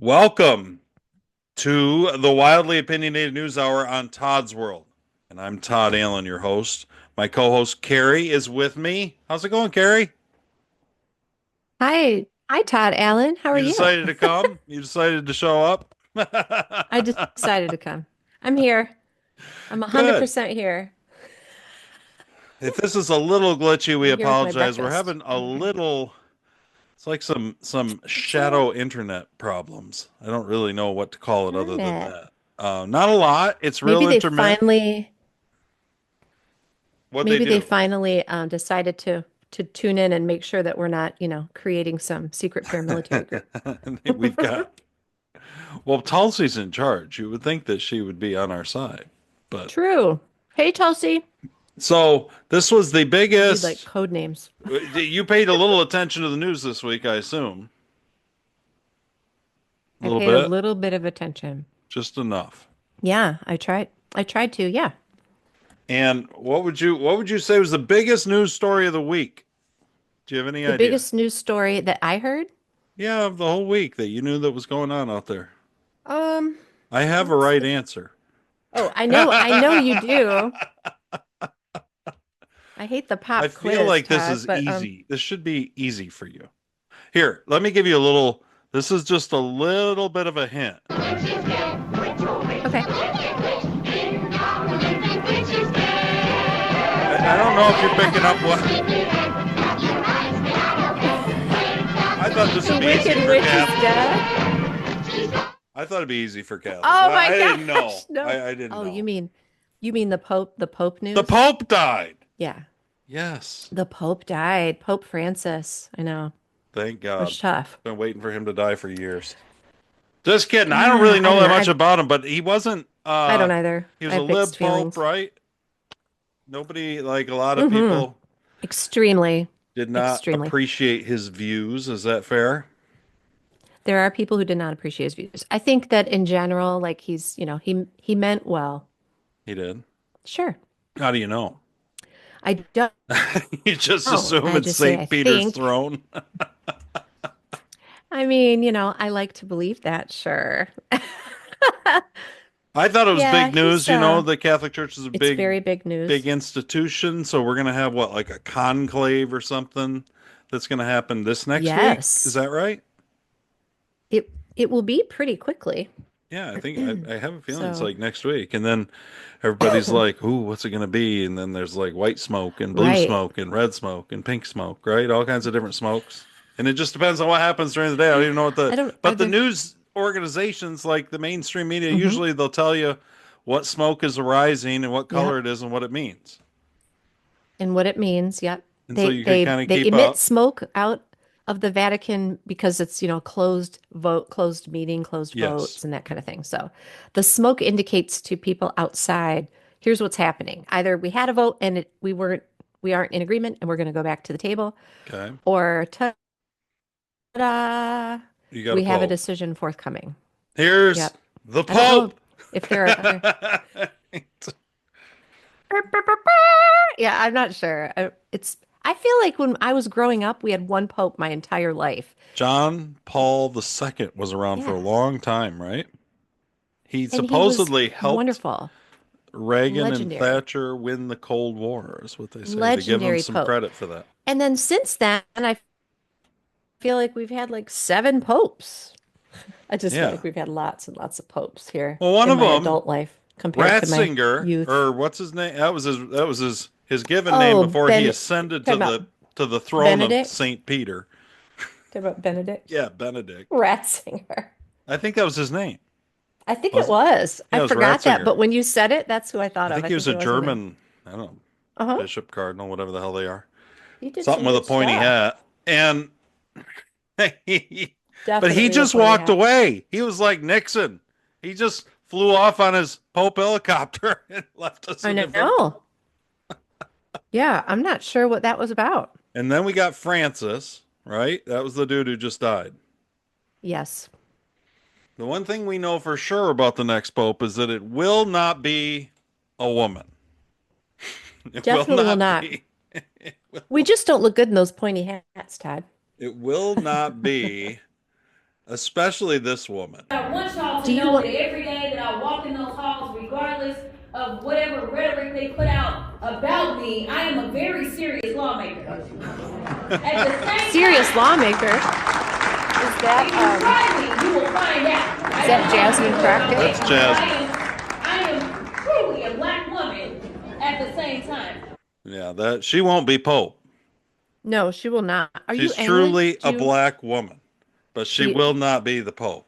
Welcome to the Wildly Opinionated News Hour on Todd's World. And I'm Todd Allen, your host. My co host, Carrie, is with me. How's it going, Carrie? Hi, Todd Allen. How are You you? decided to come? You decided to show up? I decided to come. I'm here. I'm Good. 100% here. If this is a little glitchy, we I'm here with my apologize. We're breakfast. having a little, it's like some It's a shadow internet problems. I don't really know what to call it other darn than it. that. Not a lot. It's Maybe real they intermittent. finally, What they maybe they do. finally decided to tune in and make sure that we're not, creating some secret paramilitary group. We've got Well, Tulsi's in charge. You would think that she would be on our side. But True. Hey, Tulsi. so this was the We need like biggest. code names. You paid a little attention to the news this week, I assume. A I little paid a bit, little bit of attention. just enough. Yeah, I tried. I tried to. Yeah. And what would you say was the biggest news story of the week? Do you have any The idea? biggest news story that I heard. Yeah, of the whole week that you knew that was going on out there. Um, I have a let's right see. answer. Oh, I know you I do. I hate the pop feel quiz, like this Todd, is but easy. This should be easy for you. Here, let me give you a little. This is just a little bit of a hint. okay. I don't know if you're picking up what I thought this The would be easy Wicked for Witch is Catholic. dead. I thought it'd be easy for Catholics. Oh I my didn't gosh, know. no. I didn't Oh, know. you mean the Pope The news? Pope died. Yeah. Yes. The Pope died. Pope Francis. I know. Thank It was God. tough. Been waiting for him to die for years. Just kidding. I don't Yeah, really I know don't that know. much about him, but he wasn't I don't either. he was I a have lib mixed pope, feelings. right? Nobody like a lot of Mm-hmm. people Extremely, did not extremely. appreciate his views. Is that fair? There are people who did not appreciate his views. I think that in general, like he meant well. He did. Sure. How do you know? I don't You just know. assume I it's just say I St. Peter's think. throne. I mean, I like to believe that, sure. I thought it was Yeah, big he's news. You know, the Catholic Church is a it's big, very big big news. institution. So we're going to have what, like a conclave or something that's going to happen this next week. Is Yes. that right? It will be pretty quickly. Yeah, I think I have a feeling it's So, like next week. And then everybody's like, ooh, what's it going to be? And then there's like white smoke and blue right. smoke and red smoke and pink smoke, right? All kinds of different smokes. And it just depends on what happens during the day. I don't even know what I don't are but the there news organizations like the mainstream media, hmm usually they'll tell you what smoke is arising and what color Yep. it is and what it means. And what it means, yep. And so They you can they kind of they keep emit up. smoke out of the Vatican because it's, closed vote, closed meeting, closed Yes. votes and that kind of thing. So, the smoke indicates to people outside, here's what's happening. Either we had a vote and we aren't in agreement and we're going to go back to the table, Okay. or ta-da, You got a we have a Pope. decision forthcoming. Here's Yep. the I don't know Pope. if there are other. Yeah, I'm not sure. I feel like when I was growing up, we had one pope my entire life. John Paul II was around for a Yeah. long time, right? He And he was supposedly helped wonderful. Reagan and Legendary. Thatcher win the Cold War, is what they say. They give him Legendary some pope. credit for that. And then since then, I feel like we've had like seven popes. I just feel Yeah. like we've had lots and lots of popes here Well, one in of my them, adult life compared to my Ratzinger, youth. or what's his name? That was his given name Oh, before he Ben, ascended talking to about the throne of Benedict? Saint Peter. Talking about Benedict? Yeah, Benedict. Ratzinger. I think that was his name. I think it Was was. Yeah, I it was forgot that, Ratzinger. but when you said it, that's who I I thought of. think I he was think a it was his name. German, I don't know, Uh-huh. bishop, cardinal, whatever the hell they are. He did Something some with a good pointy stuff. hat. And but he Definitely the just pointy walked hat. away. He was like Nixon. He just flew off on his Pope helicopter and left us I a different know. Pope. Yeah, I'm not sure what that was about. And then we got Francis, right? That was the dude who just died. Yes, The one thing we know for sure about the next Pope is that it will not be a woman. It will definitely will not not. be. It We will, just don't look good in those pointy hats, Todd. it will not be especially this woman. I want y'all Do to you know that want every day that I walk in those halls, regardless of whatever rhetoric they put out about me, I am a very serious lawmaker. At the same serious time, lawmaker? Is if you that try me, you will find out. I is don't that know if you Jasmine know about Crockett? that, That's but Jasmine. I am truly a black woman at the same time. Yeah, that she won't be Pope. No, she will not. Are you She's Anglin? truly Do a you black woman, but she do you, will not be the Pope.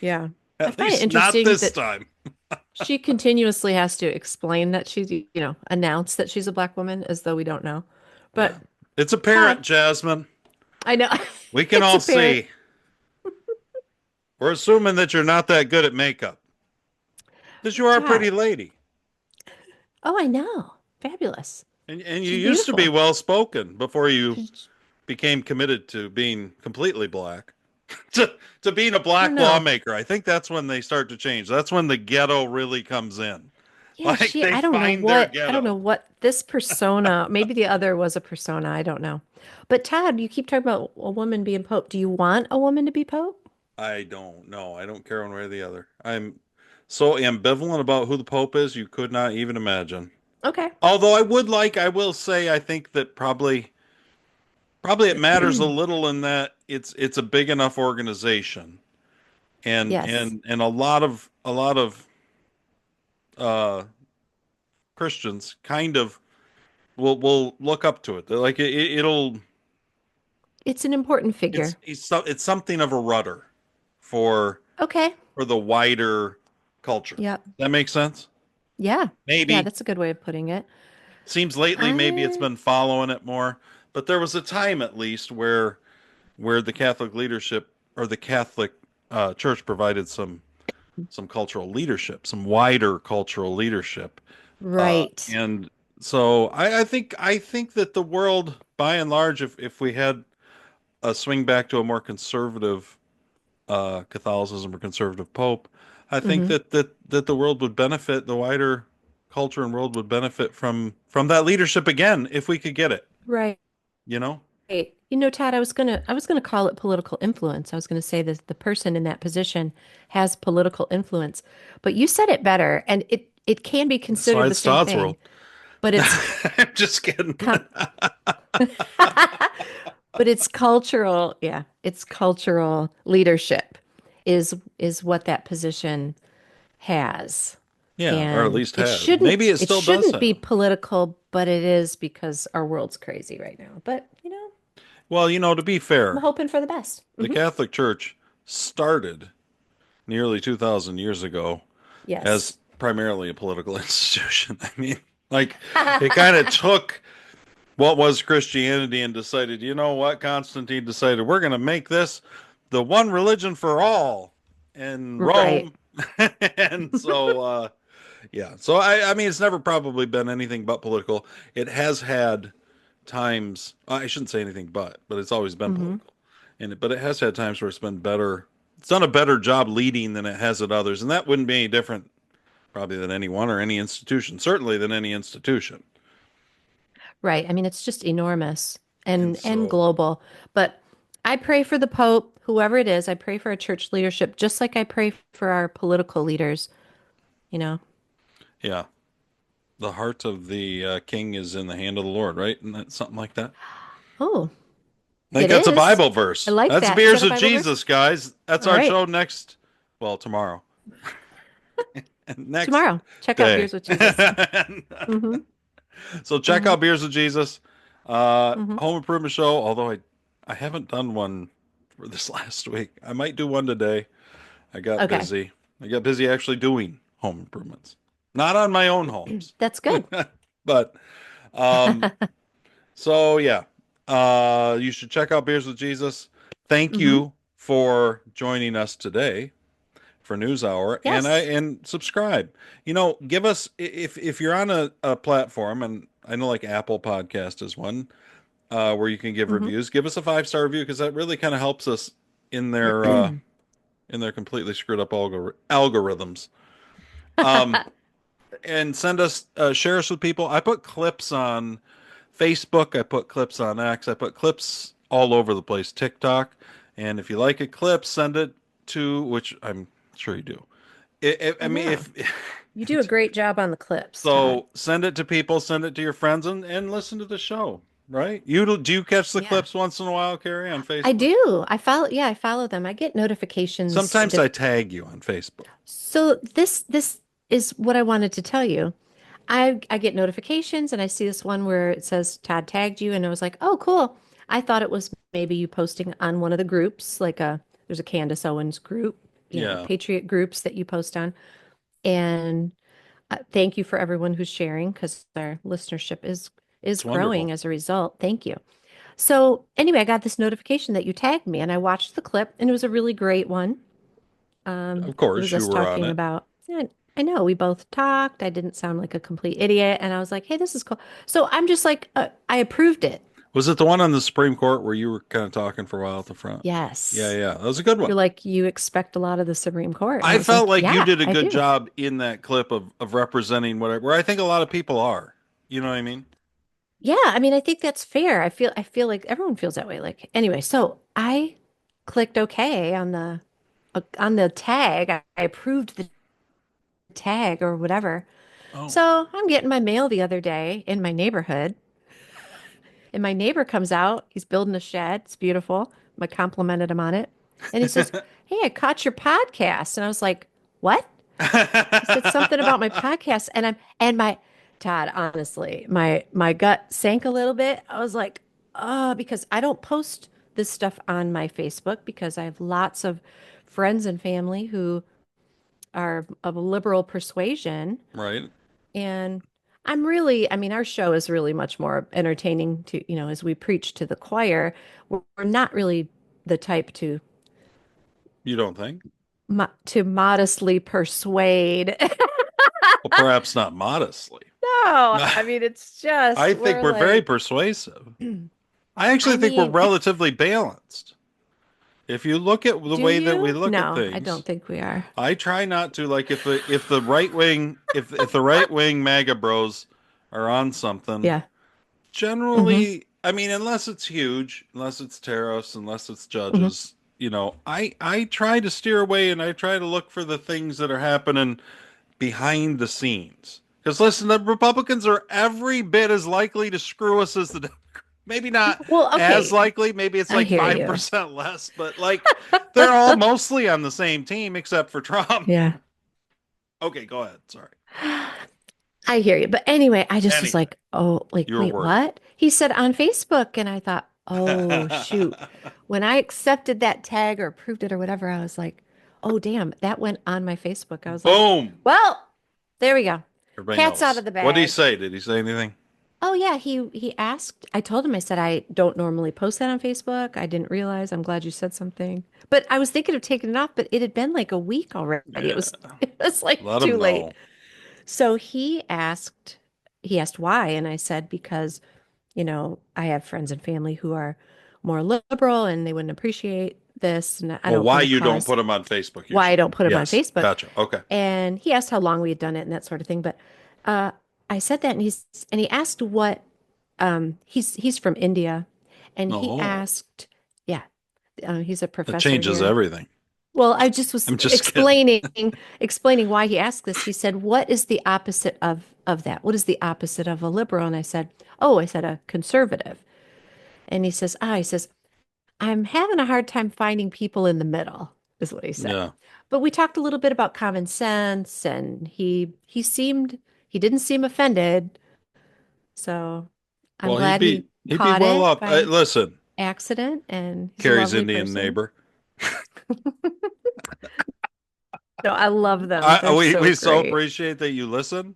yeah. I At find it least not interesting this that time. she continuously has to explain that she's, announce that she's a black woman as though we don't know. Yeah. But It's Todd, apparent, Jasmine. I know We can it's all apparent. see. We're assuming that you're not that good at makeup. Because you are a Todd. pretty lady. Oh, I know. Fabulous. And you She's used to be beautiful. well spoken before you She's, became committed to being completely black. to being a I don't black know. lawmaker. I think that's when they start to change. That's when the ghetto really comes in. Yeah, Like they find their I don't know ghetto. what this persona, maybe the other was a persona, I don't know. But Todd, you keep talking about a woman being Pope. Do you want a woman to be Pope? I don't know. I don't care one way or the other. I'm so ambivalent about who the Pope is, you could not even imagine. Okay. Although I will say, I think that probably it matters a little in that it's a big enough organization, and Yes. a lot of uh, Christians kind of will look up to it. They're like it'll It's an important figure. it's something of a rudder for Okay. for the wider culture. Yep. That makes sense. Yeah. Yeah, Maybe that's a good way of putting it. seems lately maybe it's I been following it more, but there was a time at least where the Catholic leadership or the Catholic Church provided some cultural leadership, some wider cultural leadership, right. and so I think that the world, by and large, if we had a swing back to a more conservative Catholicism or conservative Pope, I think Hmm. that the world would benefit, the wider culture and world would benefit from that leadership again if we could get it. Right. You know? Todd, I was gonna call it political influence. I was gonna say that the person in that position has political influence. But you said it better, and it can be That's why considered the it's same Todd's thing, world. but it's I'm just kidding. com but it's cultural, yeah, it's cultural leadership is what that position has. Yeah, or at And least has. Maybe it it still does shouldn't be have. political, but it is because our world's crazy right now. But, Well, to be I'm fair, hoping for the best. the Catholic Church started nearly 2,000 years ago Yes. as primarily a political institution. I mean, like it kind of took what was Christianity and decided, you know what? Constantine decided we're going to make this the one religion for all in Right. Rome. And so, yeah. So I mean, it's never probably been anything but political. It has had times, I shouldn't say anything but it's always been Hmm. political. But it has had times where it's been better. It's done a better job leading than it has at others, and that wouldn't be any different probably than anyone or any institution. Certainly than any institution. Right. I mean, it's just enormous And and so, global. But I pray for the Pope, whoever it is. I pray for our church leadership, just like I pray for our political leaders, you know. yeah, the heart of the king is in the hand of the Lord, right? And that's something like that. Oh, I think it that's a is. Bible I verse. like That's that. Is Beers that a with Bible verse? Jesus, guys. That's All our right. show next, well, tomorrow. Next Tomorrow, check out day. Beers with Jesus. Hmm. So check Hmm. out Beers with Jesus, Hmm. Home Improvement Show. Although I haven't done one for this last week. I might do one today. I got Okay. busy. I got busy actually doing home improvements, not on my own homes, That's good. but um, so yeah, you should check out Beers with Jesus. Thank Hmm. you for joining us today for News Hour, Yes. and subscribe. Give us if you're on a platform, and I know like Apple Podcast is one where you can give Hmm. reviews. Give us a 5-star review because that really kind of helps us in their completely screwed up algorithms. Um, and send us share us with people. I put clips on Facebook, I put clips on X, I put clips all over the place, TikTok. And if you like a clip, send it to, which I'm sure you do. I mean, Yeah. if You do a great job on the clips, Todd. so, send it to people, send it to your friends, and listen to the show. Right? Do you catch the Yeah. clips once in a while, Carrie, on I Facebook? do. I follow them. I get notifications. Sometimes I tag you on Facebook. So this is what I wanted to tell you. I get notifications and I see this one where it says Todd tagged you and I was like, "Oh, cool." I thought it was maybe you posting on one of the groups, like there's a Candace Owens group, Yeah, Patriot groups that you post on. And thank you for everyone who's sharing because our listenership is it's wonderful. growing as a result. Thank you. So anyway, I got this notification that you tagged me and I watched the clip and it was a really great one. Of It course, was you us were on talking it. about, yeah, I know we both talked. I didn't sound like a complete idiot. And I was like, hey, this is cool. So I'm just like, I approved it. Was it the one on the Supreme Court where you were kind of talking for a while at the front? Yeah, Yes. yeah, that was a good one. You're like, you expect a lot of the Supreme Court. And I I was felt like, like you yeah, did a I good do. job in that clip of representing where I think a lot of people are. You know what I mean? Yeah. I mean, I think that's fair. I feel like everyone feels that way. Like, anyway, so I clicked OK on the tag. I approved the tag or whatever. Oh. So I'm getting my mail the other day in my neighborhood. And my neighbor comes out. He's building a shed. It's beautiful. I complimented him on it. And he says, hey, I caught your podcast. And I was like, what? He said something about my podcast. And my, Todd, honestly, my gut sank a little bit. I was like, oh, because I don't post this stuff on my Facebook because I have lots of friends and family who are of a liberal persuasion. Right. And I mean, our show is really much more entertaining to, as we preach to the choir. We're not really the type You don't think? to modestly persuade. Well, perhaps not modestly. No, I mean, it's I just, think we're we're very like, persuasive. I I actually think we're mean, relatively balanced. If you look at the do way that we you? look at No, I things, don't think we are. I try not to like if the right wing if the right wing MAGA bros are on something. Yeah. Hmm. Generally, I mean, unless it's huge, unless it's tariffs, unless it's Hmm. judges, I try to steer away and I try to look for the things that are happening behind the scenes. Because listen, the Republicans are every bit as likely to screw us as the Democrats. Maybe not Well, as okay. likely. Maybe it's I like hear five you. percent less, but like they're all mostly on the same team except for Trump. Yeah. Okay, go ahead. Sorry. I hear you. But anyway, I just was Anyway, like, oh, like, you were wait, worried. what? He said on Facebook. And I thought, oh, shoot. When I accepted that tag or approved it or whatever, I was like, oh, damn, that went on my Facebook. I was like, Boom. well, there we go. Everybody Cat's out knows. of the What did he bag. say? Did he say anything? Oh, yeah. He asked, I told him, I said, I don't normally post that on Facebook. I didn't realize. I'm glad you said something. But I was thinking of taking it off, but it had been like a week already. It Yeah. was, it was like Let him too late. know. So he asked why, and I said because, I have friends and family who are more liberal and they wouldn't appreciate this, and I Well, don't why want to you don't cause put him on Facebook, you're why I saying. don't put him on Yes. Facebook. Gotcha. Okay. And he asked how long we had done it and that sort of thing. But uh, I said that, and he asked what he's from India, and he Oh, asked, yeah, he's a that professor changes here. everything. Well, I just was I'm just kidding. explaining why he asked this. He said, "What is the opposite of that? What is the opposite of a liberal?" And I said, "Oh, I said a conservative." And he says, "I'm having a hard time finding people in the middle," is what he said. Yeah. But we talked a little bit about common sense, and he didn't seem offended. So I'm Well, glad he he'd be caught well it up. by Listen, accident, and he's a Carrie's lovely Indian person. neighbor. No, I love them. They're so We so great. appreciate that you listen,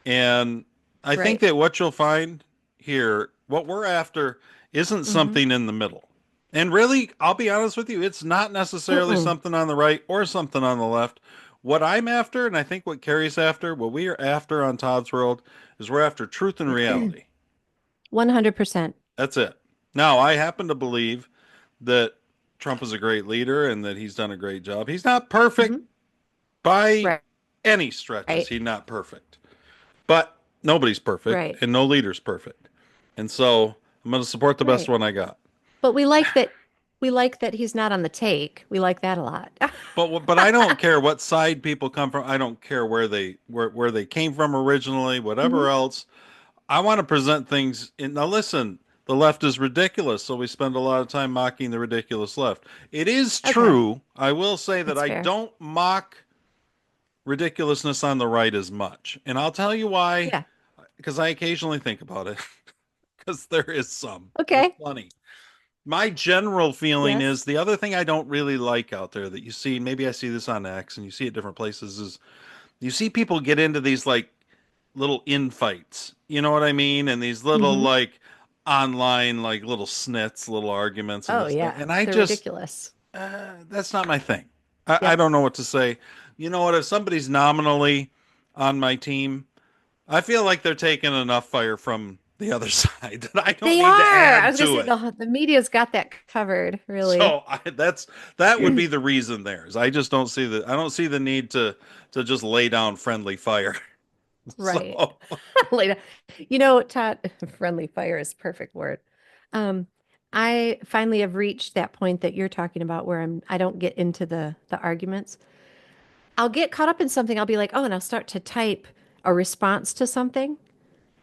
and I think Right. that what you'll find here, what we're after, isn't Hmm. something in the middle. And really, I'll be honest with you, it's not necessarily Mm-mm. something on the right or something on the left. What I'm after, and I think what Carrie's after, what we are after on Todd's World, is we're after truth and reality. 100%. That's it. Now, I happen to believe that Trump is a great leader and that he's done a great job. He's not perfect Hmm. by Right. any stretches. Right. He's not perfect. But nobody's perfect Right. and no leader's perfect. And so I'm going to support the best Right. one I got. But we like that he's not on the take. We like that a lot. But I don't care what side people come from. I don't care where they came from originally, Hmm. whatever else. I want to present things in now listen, the left is ridiculous, so we spend a lot of time mocking the ridiculous left. It is Okay, true. I will say that that's I fair. don't mock ridiculousness on the right as much. And I'll tell you why, Yeah. because I occasionally think about it, because there is some. There's Okay. plenty. My general feeling is Yes. the other thing I don't really like out there that you see, maybe I see this on X and you see it different places, is you see people get into these like little infights. You know what I mean? And these little Hmm. like online like little snits, little arguments and Oh this stuff. yeah, And I they're just ridiculous. that's not my thing. I Yep. don't know what to say. You know what? If somebody's nominally on my team, I feel like they're taking enough fire from the other side that I don't They need to are. I add was gonna to say it. the media's got that covered, really. So that would be the reason there is I just don't see I don't see the need to just lay down friendly fire. Right. So Later. Todd, friendly fire is a perfect word. Um, I finally have reached that point that you're talking about where I don't get into the arguments. I'll get caught up in something. I'll be like, oh, and I'll start to type a response to something.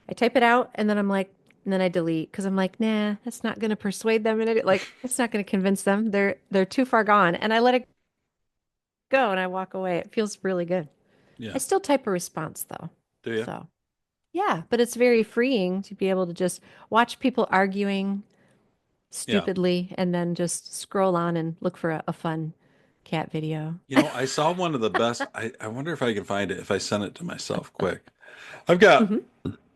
I type it out and then I'm like, and then I delete because I'm like, nah, that's not going to persuade them. And like, it's not going to convince them. They're too far gone. And I let it go and I walk away. It feels really good. I yeah, still type a response though. do you? So yeah, but it's very freeing to be able to just watch people arguing Yeah. stupidly and then just scroll on and look for a fun cat video. I saw one of the best. I wonder if I can find it if I send it to myself quick. I've got Hmm.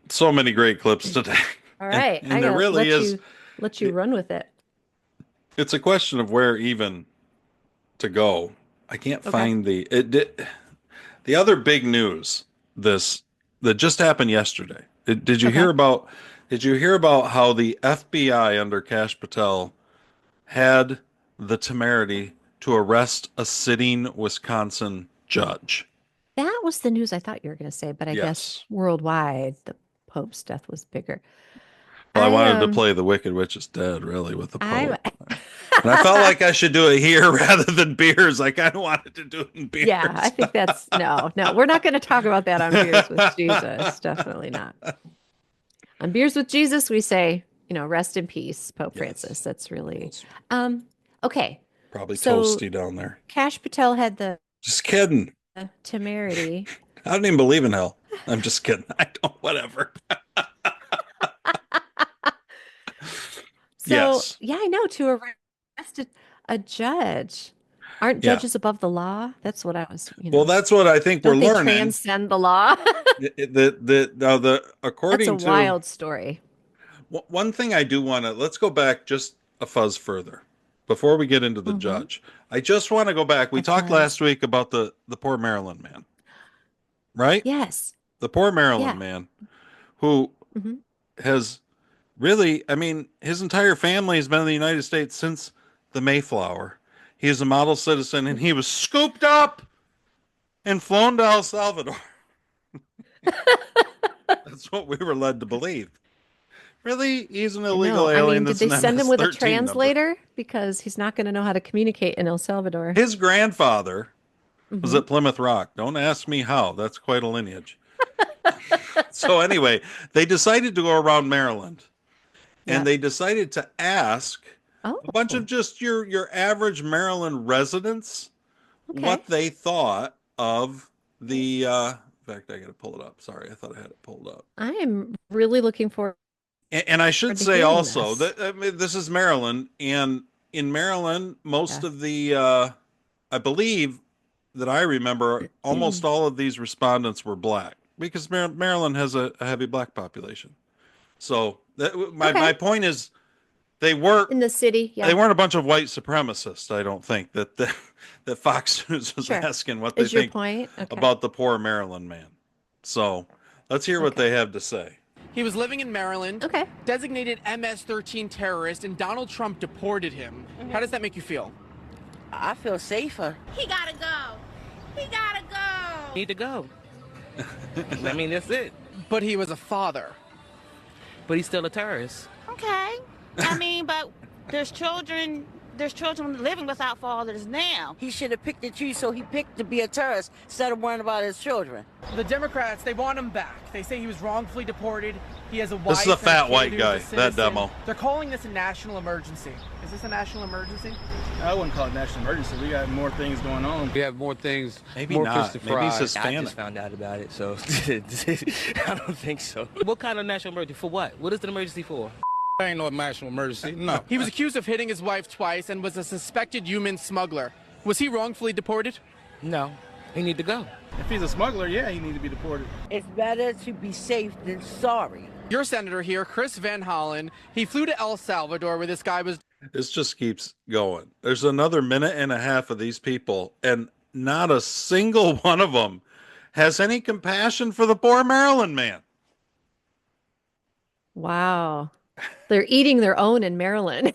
so many great clips today. All And right, I there gotta really is let you it, run with it. it's a question of where even to go. I can't Okay. find the other big news this that just happened yesterday. Okay. Did you hear about how the FBI under Cash Patel had the temerity to arrest a sitting Wisconsin judge? That was the news I thought you were going to say, but I guess Yes. worldwide the Pope's death was bigger. Well, I I wanted to play The Wicked Witch is Dead, really, with the I Pope. And I felt like I should do it here rather than beers. I kind of wanted to do it in Yeah, I beers. think that's no, no, we're not going to talk about that on Beers with Jesus. Definitely not. On Beers with Jesus, we say, rest in peace, Pope Francis. Yes. That's really It's um okay. probably So toasty down there. Cash Patel had the Just kidding. temerity. I don't even believe in hell. I'm just kidding. I don't, whatever. So Yes. yeah, I know to arrest a judge. Aren't Yeah. judges above the law? That's what I was, Well, that's what I think we're don't they learning. transcend the law? Now That's a according to wild story. one thing I do want to let's go back just a fuzz further before we get into the Hmm. judge. I just want to go back. We A talked fuzz. last week about the poor Maryland man, right? Yes. The poor Maryland Yeah. man who Hmm. has really, I mean, his entire family has been in the United States since the Mayflower. He is a model citizen and he was scooped up and flown to El Salvador. That's what we were led to believe. Really? He's an illegal No, I alien mean, did that's they an send him with a MS-13 number. translator? Because he's not going to know how to communicate in El Salvador. His grandfather was Hmm. at Plymouth Rock. Don't ask me how. That's quite a lineage. So anyway, they decided to go around Maryland and Yep. they decided to ask a bunch Oh, of just your average Maryland residents okay. what they thought of the in fact I gotta pull it up. Sorry, I thought I had it pulled up. I am really looking forward And I should to say hearing also this. that I mean, this is Maryland, and in Maryland, most Yes. of the I believe that I remember almost all of these respondents were black because Maryland has a heavy black population. So my Okay. point is they weren't In the city. they Yeah. weren't a bunch of white supremacists. I don't think that Fox News was Sure. asking what they Is your think point? Okay. about the poor Maryland man. So let's hear what Okay. they have to say. He was living in Maryland, Okay. designated MS-13 terrorist, and Donald Trump deported him. How does that make you feel? I feel safer. He gotta go. He gotta go. Need to go. I mean, that's it. But he was a father. But he's still a terrorist. Okay. I mean, but there's children there's children living without fathers now. He should have picked and choose, so he picked to be a terrorist instead of worrying about his children. The Democrats, they want him back. They say he was wrongfully deported. He has a wife. This is a and fat kid white who's guy, a that citizen. demo. They're calling this a national emergency. Is this a national emergency? I wouldn't call it national emergency. We got more things going on. We have more things. Maybe more not. fish to Maybe he's fry. Hispanic. I just found out about it, so I don't think so. What kind of national emergency? For what? What is the emergency for? Ain't no national emergency. No. He was accused of hitting his wife twice and was a suspected human smuggler. Was he wrongfully deported? No. He need to go. If he's a smuggler, yeah, he need to be deported. It's better to be safe than sorry. Your senator here, Chris Van Hollen, he flew to El Salvador where this guy was. This just keeps going. There's another minute and a half of these people, and not a single one of them has any compassion for the poor Maryland man. Wow. They're eating their own in Maryland.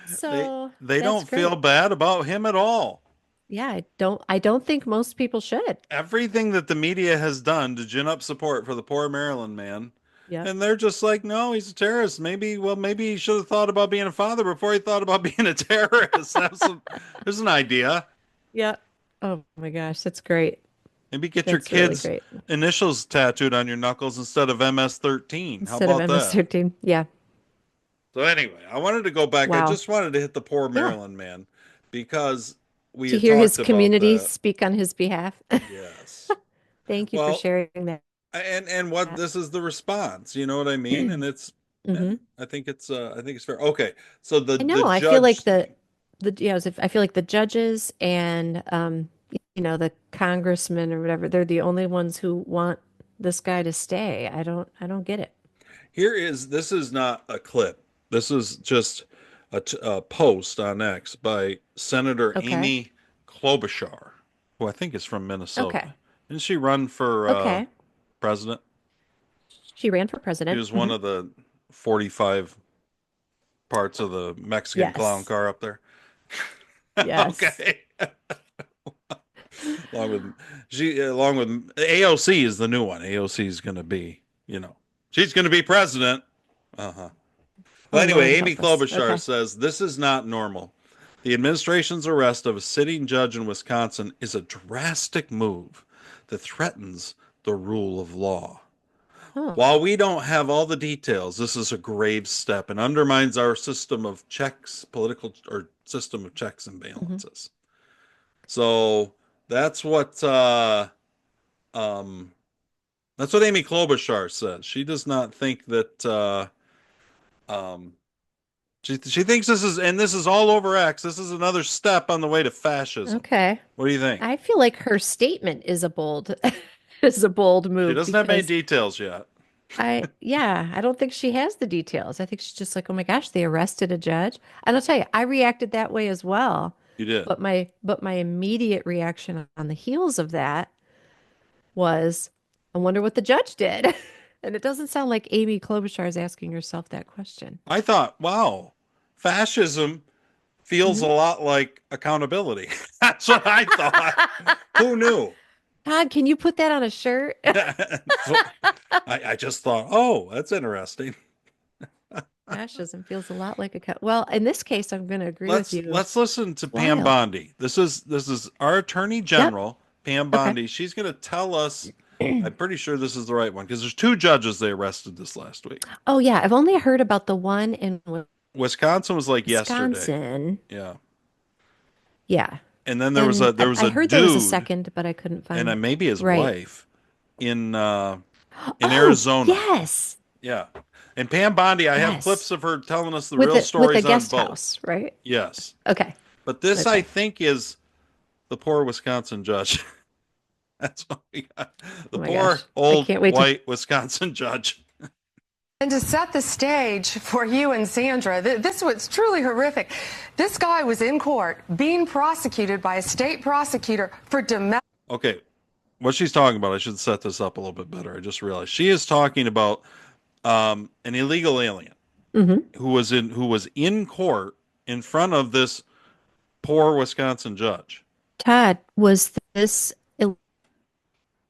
So They that's don't great. feel bad about him at all. Yeah, I don't think most people should. Everything that the media has done to gin up support for the poor Maryland man, Yeah. and they're just like, no, he's a terrorist. Maybe he should have thought about being a father before he thought about being a terrorist. There's an idea. Yeah. Oh my gosh, that's great. Maybe get your That's really kids' great. initials tattooed on your knuckles instead of MS-13. How Instead about of that? MS-13. Yeah. So anyway, I wanted to go back. I Wow. just wanted to hit the poor Yeah. Maryland man because we To had hear his talked about community that. speak on his behalf. Yes. Thank you Well, for sharing that. And what this is the response, you know what I mean? And it's Mhm. I think it's fair. Okay. So the I know. the I feel like judge- I feel like the judges and the congressmen or whatever, they're the only ones who want this guy to stay. I don't get it. this is not a clip. This is just a post on X by Senator Okay. Amy Klobuchar, who I think is from Minnesota. Okay. Didn't she run for Okay. president? She ran for president. He was one of the 45 parts of the Mexican Yes. clown car up there. Yes. Okay. along with AOC is the new one. AOC is going to be, she's going to be president. Uh-huh. Well, Oh, anyway, Lord Amy help us. Klobuchar Okay. says this is not normal. The administration's arrest of a sitting judge in Wisconsin is a drastic move that threatens the rule of law. Oh. While we don't have all the details, this is a grave step and undermines our system of checks, system of checks and balances. So that's what Amy Klobuchar says. She does not think that she thinks this is all over X. This is another step on the way to fascism. Okay. What do you think? I feel like her statement is a bold is a bold move. She doesn't have any because details yet. I don't think she has the details. I think she's just like, oh my gosh, they arrested a judge. And I'll tell you, I reacted that way as well. You did. But my immediate reaction on the heels of that was, I wonder what the judge did. And it doesn't sound like Amy Klobuchar is asking herself that question. I thought, wow, fascism feels Mm-hmm. a lot like accountability. That's what I thought. Who knew? Todd, can you put that on a shirt? So I just thought, oh, that's interesting. Fascism feels a lot like well, in this case, I'm going to agree with you. Let's listen to Pam Wild. Bondi. This is our Attorney General, Pam Bondi. She's going to tell us. I'm pretty sure this is the right one because there's two judges they arrested this last week. Oh yeah, I've only heard about the one in Wisconsin was like yesterday. Wisconsin. Yeah. Yeah. And then there was a I heard dude, there was a second, but I couldn't find. and maybe his Right. wife in Oh, Arizona. Yes. Yeah. And Pam Bondi, I have Yes. clips of her telling us the With real with stories the guest on both. house, right? Yes. Okay. But this, Okay. I think, is the poor Wisconsin judge. That's what we got. The Oh my poor, gosh. I old, can't wait to- white Wisconsin judge. And to set the stage for you and Sandra, this was truly horrific. This guy was in court being prosecuted by a state prosecutor for domestic. Okay. What she's talking about, I should set this up a little bit better. I just realized she is talking about an illegal alien Mm-hmm. who was in court in front of this poor Wisconsin judge. Todd, was this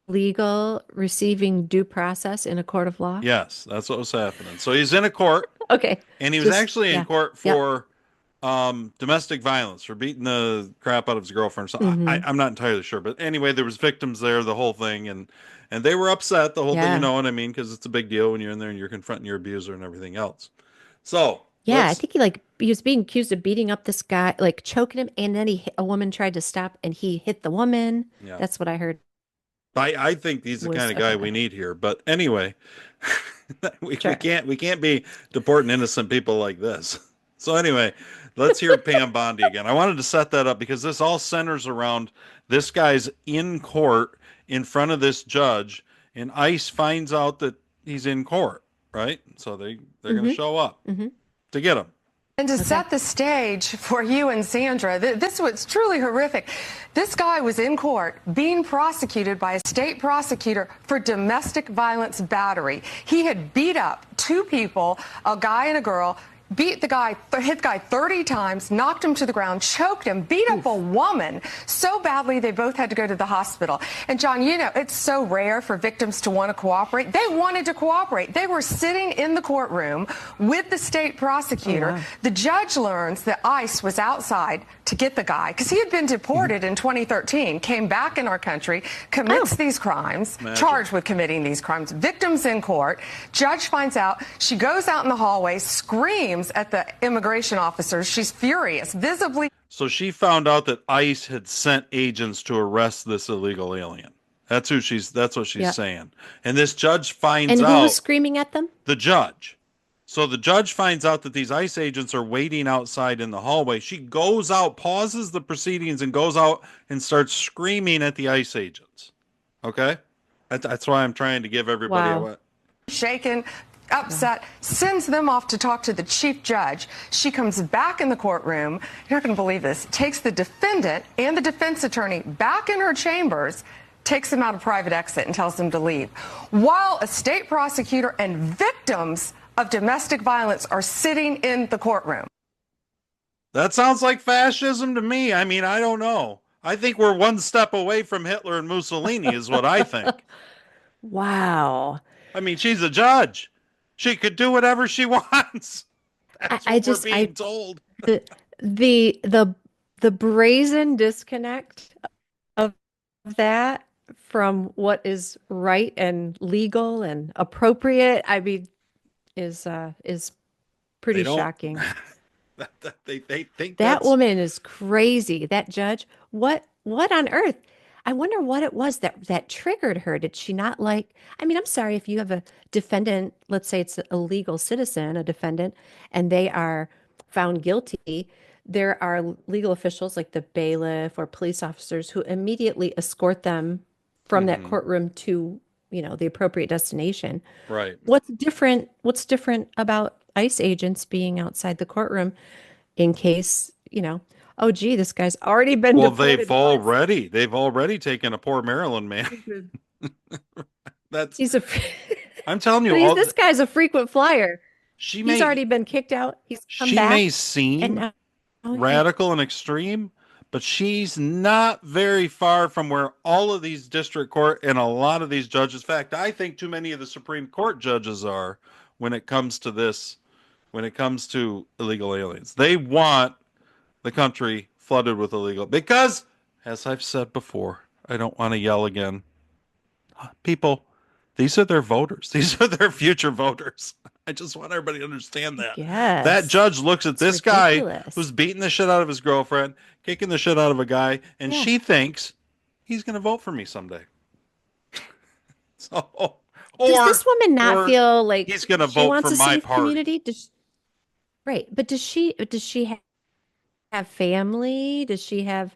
illegal receiving due process in a court of law? Yes, that's what was happening. So he's in a court, Okay. and he was Just- actually in yeah. court Yep. for domestic violence for beating the crap out of his girlfriend. So Mm-hmm. I'm not entirely sure, but anyway, there was victims there, the whole thing, and they were upset the whole thing. You Yeah. know what I mean? Because it's a big deal when you're in there and you're confronting your abuser and everything else. So Yeah, I think he was being accused of beating up this guy, like choking him, and then a woman tried to stop and he hit the woman. yeah, That's what I heard I think he's the kind was of guy we need here. But anyway, we sure. can't be deporting innocent people like this. So anyway, let's hear Pam Bondi again. I wanted to set that up because this all centers around this guy's in court in front of this judge, and ICE finds out that he's in court, right? So they're going to Mm-hmm. show up Mm-hmm. to get him. And to Okay. set the stage for you and Sandra, this was truly horrific. This guy was in court being prosecuted by a state prosecutor for domestic violence battery. He had beat up two people, a guy and a girl, hit the guy 30 times, knocked him to the ground, choked him, beat up a woman so badly they both had to go to the hospital. And John, you know, it's so rare for victims to want to cooperate. They wanted to cooperate. They were sitting in the courtroom with the state prosecutor. Oh, wow. The judge learns that ICE was outside to get the guy because he had been deported in 2013, came back in our country, commits these crimes, charged with committing these crimes, victims in court. Judge finds out. She goes out in the hallway, screams at the immigration officers. She's furious, visibly. So she found out that ICE had sent agents to arrest this illegal alien. That's what she's Yep. saying. And this judge finds And who out was screaming at them? the judge. So the judge finds out that these ICE agents are waiting outside in the hallway. She goes out, pauses the proceedings, and goes out and starts screaming at the ICE agents. Okay? That's why I'm trying to give everybody Wow. Shaken, upset, sends them off to talk to the chief judge. She comes back in the courtroom. You're not going to believe this. Takes the defendant and the defense attorney back in her chambers, takes them out a private exit and tells them to leave. While a state prosecutor and victims of domestic violence are sitting in the courtroom. That sounds like fascism to me. I mean, I don't know. I think we're one step away from Hitler and Mussolini is what I think. Wow. I mean, she's a judge. She could do whatever she wants. That's what we're being told. the the brazen disconnect of that from what is right and legal and appropriate, I mean, is pretty They don't- shocking. They think That that's woman is crazy. That judge, what on earth? I wonder what it was that triggered her. Did she not like? I mean, I'm sorry if you have a defendant, let's say it's a legal citizen, a defendant, and they are found guilty. There are legal officials like the bailiff or police officers who immediately escort them from that courtroom to, the appropriate destination. right. What's different about ICE agents being outside the courtroom in case, oh gee, this guy's already been Well, deported they've already taken a poor Maryland man. once. He's a I'm telling you, but this guy's a frequent flyer. she He's may already been kicked out. He's come she back. may and seem now, oh, yeah. radical and extreme, but she's not very far from where all of these district court and a lot of these judges, in fact, I think too many of the Supreme Court judges are when it comes to this, when it comes to illegal aliens. They want the country flooded with illegal because, as I've said before, I don't want to yell again. People, these are their voters. These are their future voters. I just want everybody to understand that. Yes. That judge looks at this guy ridiculous. who's beating the shit out of his girlfriend, kicking the shit out of a guy, and she thinks he's going to vote for me someday. So, Does this woman not feel like he's going to she vote wants for a my safe party? community? Right, but does she have family? Does she have?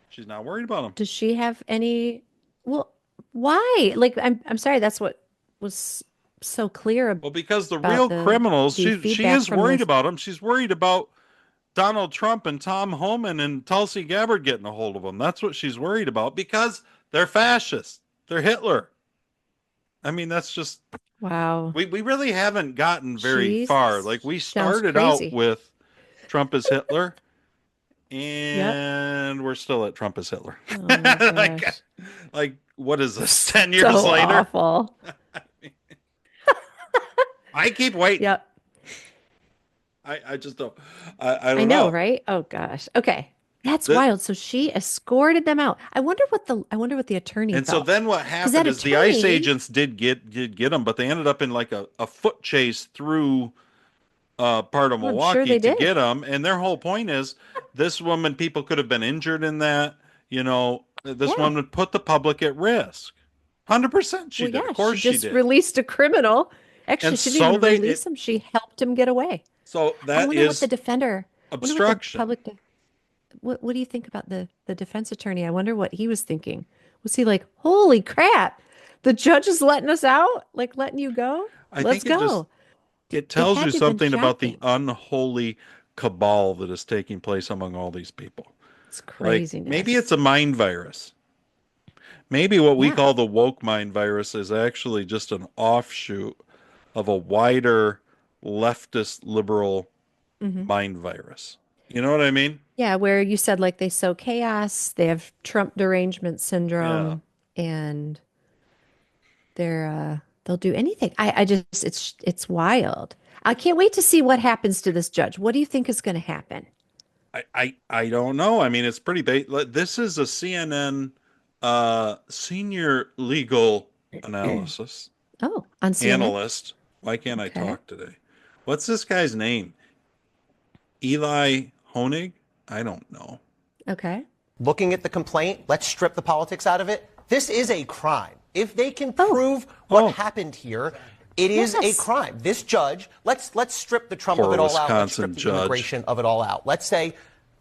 She's not worried about him. Does she have any? Well, why? Like, I'm sorry. That's what was so clear Well, because the about real criminals, the she feedback is from worried this- about them. She's worried about Donald Trump and Tom Homan and Tulsi Gabbard getting a hold of them. That's what she's worried about because they're fascists. They're Hitler. I mean, that's just Wow. we really haven't gotten very Jeez. far. Like we Sounds started out crazy. with Trump as Hitler, and we're still at Trump as Hitler. Oh my like, gosh. like what is this? 10 years So later, awful. I keep waiting. Yep. I just don't. I I don't know, know. right? Oh gosh. Okay. That's The- wild. So she escorted them out. I wonder what the attorney and so thought. then what Because that happened is the ICE attorney, agents did get them, but they ended up in like a foot chase through part of well, I'm sure Milwaukee they to did. get them. And their whole point is this woman, people could have been injured in that. This Yeah. woman put the public at risk. 100% she Well, did. Of yeah, she course she just did. released a criminal. And Actually, she didn't so even release him. She helped him get away. so I that wonder what the is defender, I wonder what the obstruction. public, what do you think about the defense attorney? I wonder what he was thinking. Was he like, holy crap, the judge is letting us out? Like letting you go? I Let's think go. it It tells you had to have been something about the shocking. unholy cabal that is taking place among all these people. It's Like maybe it's craziness. a mind virus. Maybe what we Yeah. call the woke mind virus is actually just an offshoot of a wider leftist liberal Hmm. mind virus. You know what I mean? Yeah, where you said like they sow chaos, they have Trump derangement Yeah. syndrome, and they'll do anything. I just it's wild. I can't wait to see what happens to this judge. What do you think is going to happen? I don't know. I mean, it's pretty this is a CNN senior legal analysis Oh, on CNN? analyst. Why can't I Okay. talk today? What's this guy's name? Eli Honig? I don't know. Okay. Looking at the complaint, let's strip the politics out of it. This is a crime. If they can Oh. prove what Oh. happened here, it is a Yes. crime. This judge, let's strip the Trump of Poor it all out. Let's Wisconsin strip the judge. immigration of it all out. Let's say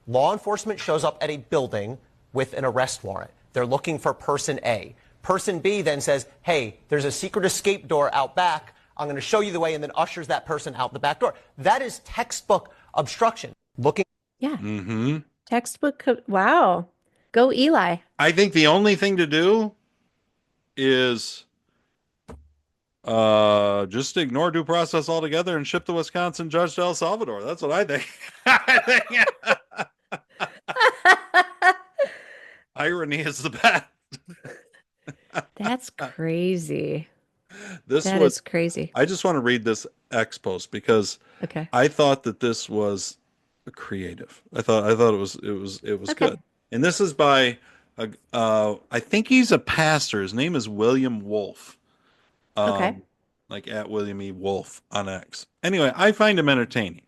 law enforcement shows up at a building with an arrest warrant. They're looking for person A. Person B then says, hey, there's a secret escape door out back. I'm going to show you the way, and then ushers that person out the back door. That is textbook obstruction. Looking. Yeah. Mm-hmm. Textbook. Wow. Go Eli. I think the only thing to do is just ignore due process altogether and ship the Wisconsin judge to El Salvador. That's what I think. Irony is the best. That's crazy. This That was is crazy. I just want to read this X post because Okay. I thought that this was creative. I thought it was Okay. good. And this is by I think he's a pastor. His name is William Wolf. Okay. Like at William E. Wolf on X. Anyway, I find him entertaining.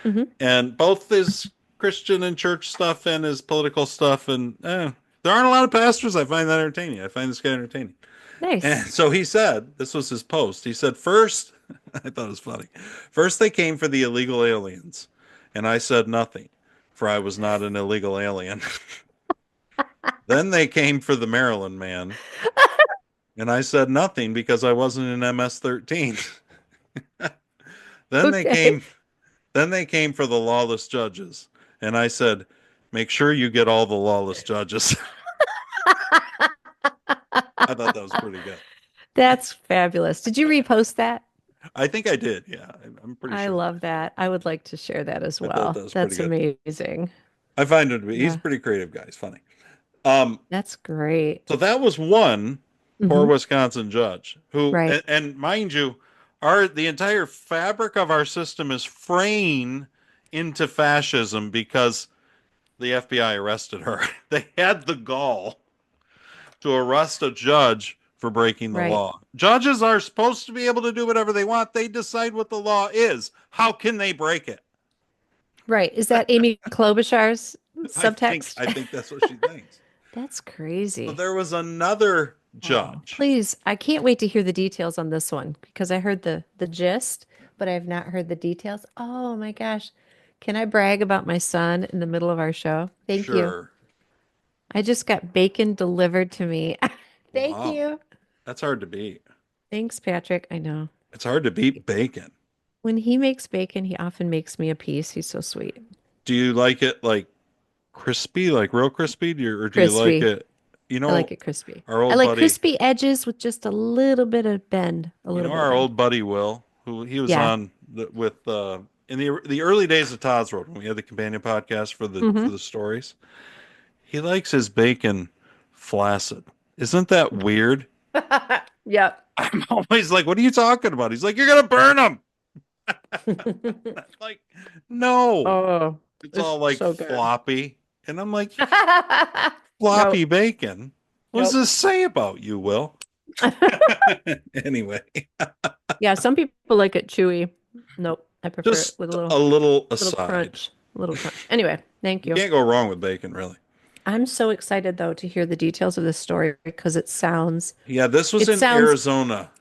Hmm. And both his Christian and church stuff and his political stuff, and there aren't a lot of pastors I find that entertaining. I find this guy entertaining. Nice. And so he said, this was his post. He said, first, I thought it was funny. First, they came for the illegal aliens, and I said nothing, for I was not an illegal alien. Then they came for the Maryland man, and I said nothing because I wasn't in MS-13. Then they Okay. came. Then they came for the lawless judges, and I said, make sure you get all the lawless judges. I thought that was pretty good. That's fabulous. Did you repost that? I think I did. Yeah, I'm pretty I sure. love that. I would like to share that as I thought well. that was That's pretty amazing. I find him to be. He's Yeah. a pretty creative guy. He's funny. That's great. So that was one poor Mhm. Wisconsin judge who, Right. and mind you, the entire fabric of our system is fraying into fascism because the FBI arrested her. They had the gall to arrest a judge for breaking the Right. law. Judges are supposed to be able to do whatever they want. They decide what the law is. How can they break it? Right. Is that Amy Klobuchar's subtext? I think that's what she thinks. That's crazy. So there was another judge. Please, I can't wait to hear the details on this one because I heard the gist, but I have not heard the details. Oh my gosh. Can I brag about my son in the middle of our show? Thank you. Sure. I just got bacon delivered to me. Thank Wow. you. That's hard to beat. Thanks, Patrick. I know. It's hard to beat bacon. When he makes bacon, he often makes me a piece. He's so sweet. Do you like it like crispy, like real crispy? Or do you like Crispy. it? You know, I like it crispy. our old I like buddy, crispy edges with just a little bit of bend. A you little know, bit. our of old buddy Will, who he was Yeah. on with in the early days of Todd's Road when we had the companion podcast for the stories. He likes his bacon flaccid. Isn't that weird? bend. Yep. I'm always like, "What are you talking about?" He's like, "You're gonna burn them." Like, no, Oh, it's all like so good. floppy. And I'm like, floppy Nope. bacon? What does Nope. this say about you, Will? Anyway, Yeah, some people like it chewy. Nope. I prefer it just with a a little little aside. crunch. A little crunch. Anyway, thank You you. can't go wrong with bacon, really. I'm so excited though to hear the details of this story because Yeah, this was it in sounds Arizona.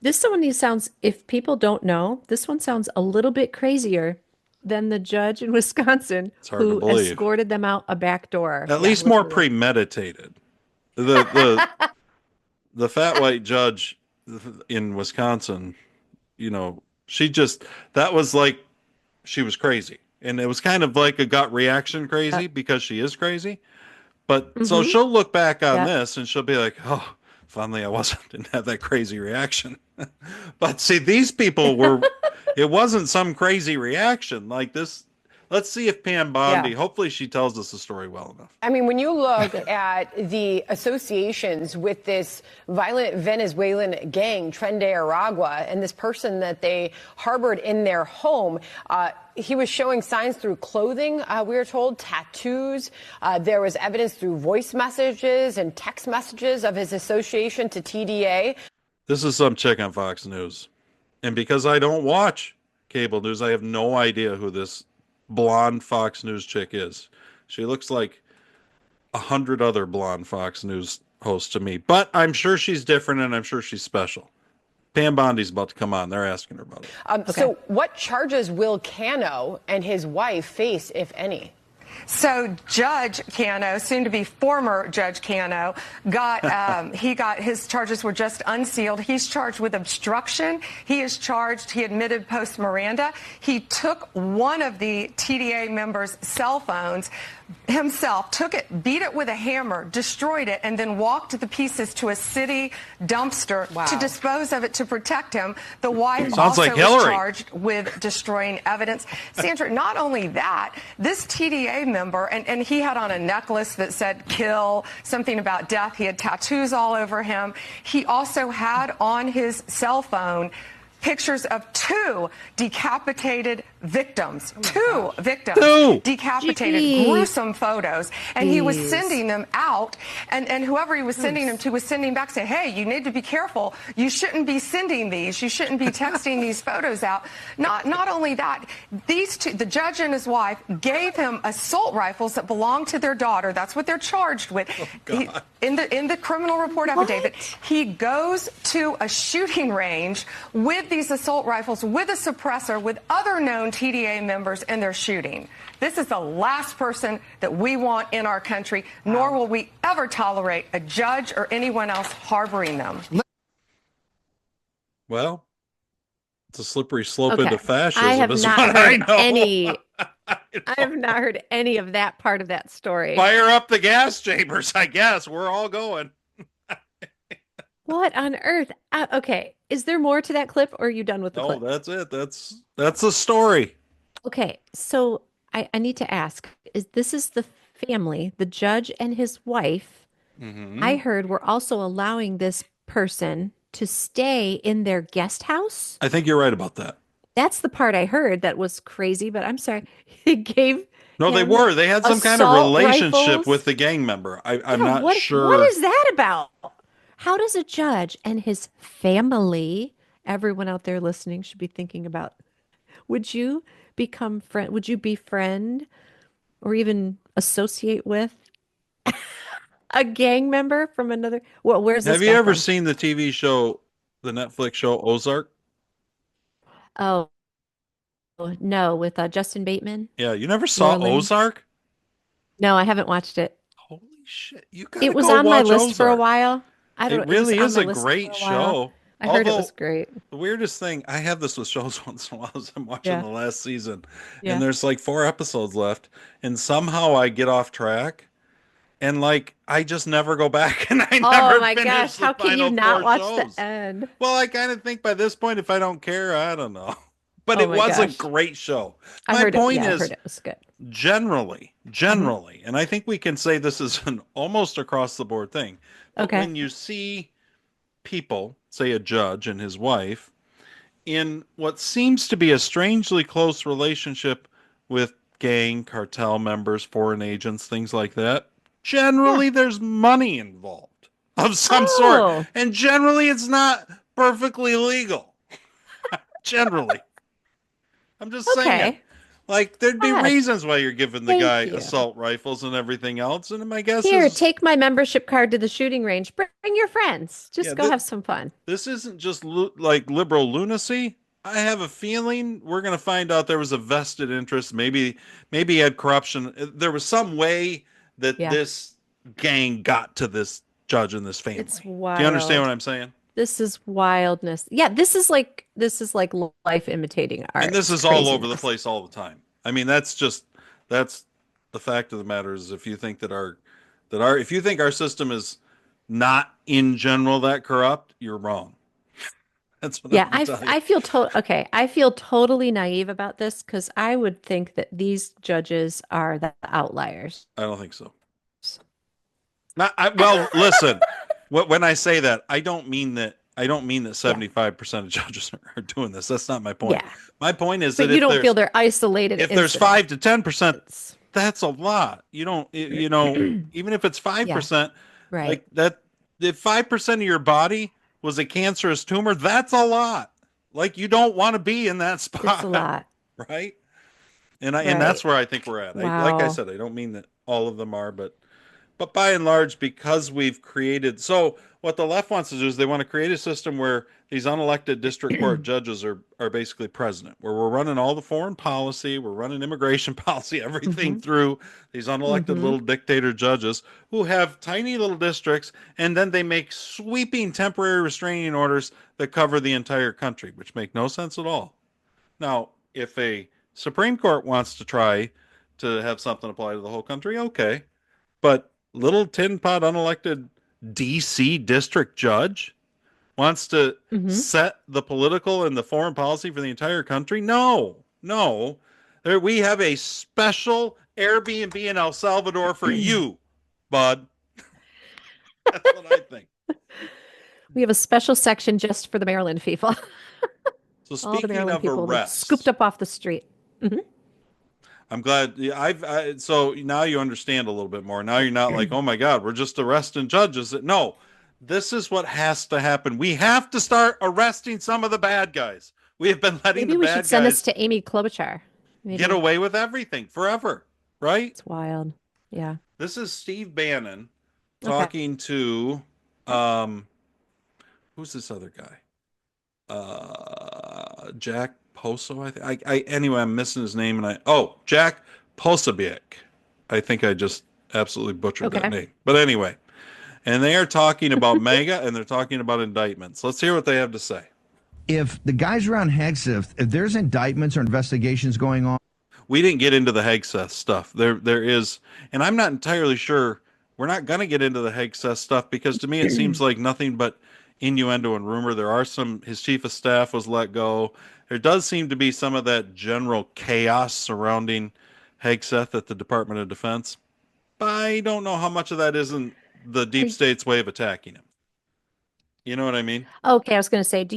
this one sounds, if people don't know, this one sounds a little bit crazier than the judge in Wisconsin It's hard to who believe. escorted them out a back door. At Yeah, least more listen to this. premeditated. The fat white judge in Wisconsin, she just that was like she was crazy. And it was kind of like a gut reaction crazy Yep. because she is crazy. But so Mm-hmm. she'll look back on Yep. this and she'll be like, "Oh, finally didn't have that crazy reaction." But see, these people it wasn't some crazy reaction like this. Let's see if Pam Bondi, Yeah. hopefully she tells us the story well enough. I mean, when you look at the associations with this violent Venezuelan gang, Tren de Aragua, and this person that they harbored in their home, he was showing signs through clothing, we were told, tattoos. There was evidence through voice messages and text messages of his association to TDA. This is some chick on Fox News. And because I don't watch cable news, I have no idea who this blonde Fox News chick is. She looks like 100 other blonde Fox News hosts to me, but I'm sure she's different and I'm sure she's special. Pam Bondi's about to come on. They're asking her about it. Okay. So what charges will Cano and his wife face, if any? So Judge Cano, soon to be former Judge Cano, got his charges were just unsealed. He's charged with obstruction. He admitted post Miranda. He took one of the TDA members' cell phones himself, took it, beat it with a hammer, destroyed it, and then walked the pieces to a city dumpster to dispose of it to protect him. The wife Sounds also like was Hillary. charged with destroying evidence. Sandra, not only that, this TDA member, and he had on a necklace that said kill, something about death. He had tattoos all over him. He also had on his cell phone pictures of two decapitated victims. Two victims. Decapitated, Jeez. gruesome photos. And he was Jeez. sending them out, and whoever he was sending them to was sending back saying, hey, you need to be careful. You shouldn't be sending these. You shouldn't be texting these photos out. Not only that, these two, the judge and his wife, gave him assault rifles that belonged to their daughter. That's what they're charged with. In the criminal report affidavit, he goes to a shooting range with these assault rifles, with a suppressor, with other known TDA members, and they're shooting. This is the last person that we want in our country, nor will we ever tolerate a judge or anyone else harboring them. Well, it's a slippery slope Okay. into fascism. I have is not what I heard know. any. I have not heard any of that part of that story. Fire up the gas chambers, I guess. We're all going. What on earth? Okay. Is there more to that clip or are you done with the Oh, clip? that's it. That's the story. Okay. So I need to ask, this is the family, the judge and his wife. Mm-hmm. I heard we're also allowing this person to stay in their guest house. I think you're right about that. That's the part I heard that was crazy, but I'm sorry. He gave No, they him were. They had some kind of assault relationship rifles. with the gang member. I'm Yeah, not sure. What is that about? How does a judge and his family, everyone out there listening should be thinking about, would you become friend? Would you befriend or even associate with a gang member from another? Well, where's this Have you guy ever from? seen the TV show, the Netflix show Ozark? Oh, no, with Justin Bateman. Yeah, you never saw Laura Linney? Ozark? No, I haven't watched it. Holy shit! You gotta It was go on my watch list for a Ozark. while. I don't It know. It was really on is my a list great for a while. show. I heard it Although, was great. the weirdest thing, I have this with shows once in a while as I'm watching Yeah. the last season, Yeah. and there's like 4 episodes left, and somehow I get off track, and like I just never go back, and I Oh never my finish gosh, the how can you final not 4 watch shows. the end? Well, I kind of think by this point, if I don't care, I don't know. But Oh it my was a gosh. great show. I My heard point it. Yeah, I is, heard it was good. generally, and I think we can say this is an almost across the board thing. But Okay. when you see people, say a judge and his wife, in what seems to be a strangely close relationship with gang cartel members, foreign agents, things like that, generally there's money involved of some sort. Oh. And generally it's not perfectly legal. Generally. I'm just saying. Okay. Like, there'd be Yes. reasons why you're giving the Thank guy you. assault rifles and everything else. And my guess Here, is, take my membership card to the shooting range. Bring your friends. Just yeah, go have some fun. this isn't just like liberal lunacy. I have a feeling we're going to find out there was a vested interest. Maybe he had corruption. There was some way that Yeah. this gang got to this judge and this family. It's Do you understand wild. what I'm saying? This is wildness. Yeah, this is like life imitating art. And this It's is all over the craziness. place all the time. I mean, that's the fact of the matter is, if you think if you think our system is not in general that corrupt, you're wrong. That's what Yeah, I'm telling you. I feel okay. I feel totally naive about this because I would think that these judges are the outliers. I don't think so. Well, listen. When I say that, I don't mean that 75% of judges are doing this. That's not my point. Yeah. My point is But that you don't feel they're isolated. if there's incidents. 5 to 10%, that's a lot. You don't, even if it's 5%, Right. like that, if 5% of your body was a cancerous tumor, that's a lot. Like, you don't want to be in that spot. It's a lot. Right. And that's where I think we're at. Wow. Like I said, I don't mean that all of them are, but by and large, because we've created, so what the left wants to do is they want to create a system where these unelected district court judges are basically president, where we're running all the foreign policy, we're running immigration policy, everything through these unelected little dictator judges who have tiny little districts, and then they make sweeping temporary restraining orders that cover the entire country, which make no sense at all. Now, if a Supreme Court wants to try to have something apply to the whole country, okay. But little tin pot unelected DC district judge wants to set the political and the foreign policy for the entire country? No. We have a special Airbnb in El Salvador for you, bud. That's what I think. We have a special section just for the Maryland people. So All the speaking Maryland of people arrests, scooped up off the street. I'm glad so now you understand a little bit more. Now you're not like, oh my God, we're just arresting judges. No, this is what has to happen. We have to start arresting some of the bad guys. We have been letting Maybe we the should bad send guys this to Amy Klobuchar. Maybe. get away with everything forever, right? It's wild. Yeah. This is Steve Bannon talking to who's this other guy? Jack Poso, I think. Anyway, I'm missing his name, Jack Posobiec. I think I just absolutely butchered that name. But anyway, and they are talking about MAGA and they're talking about indictments. Let's hear what they have to say. If the guys around Hegseth, if there's indictments or investigations going on, we didn't get into the Hegseth stuff. There is, and I'm not entirely sure. We're not going to get into the Hegseth stuff because to me it seems like nothing but innuendo and rumor. There are his chief of staff was let go. There does seem to be some of that general chaos surrounding Hegseth at the Department of Defense. But I don't know how much of that isn't the deep state's way of attacking him. You know what I mean? Okay, I was going to say,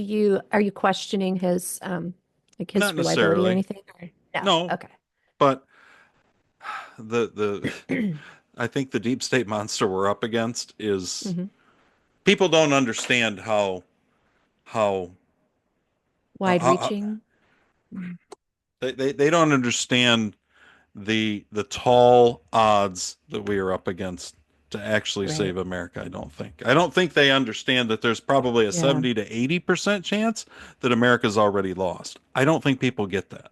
are you questioning his like his Not reliability necessarily. or anything? Or, No. Okay. But the I think the deep state monster we're up against is people don't understand how wide-reaching. They don't understand the tall odds that we are up against to actually save America. I don't think they understand that there's probably a 70 to 80% chance that America's already lost. I don't think people get that.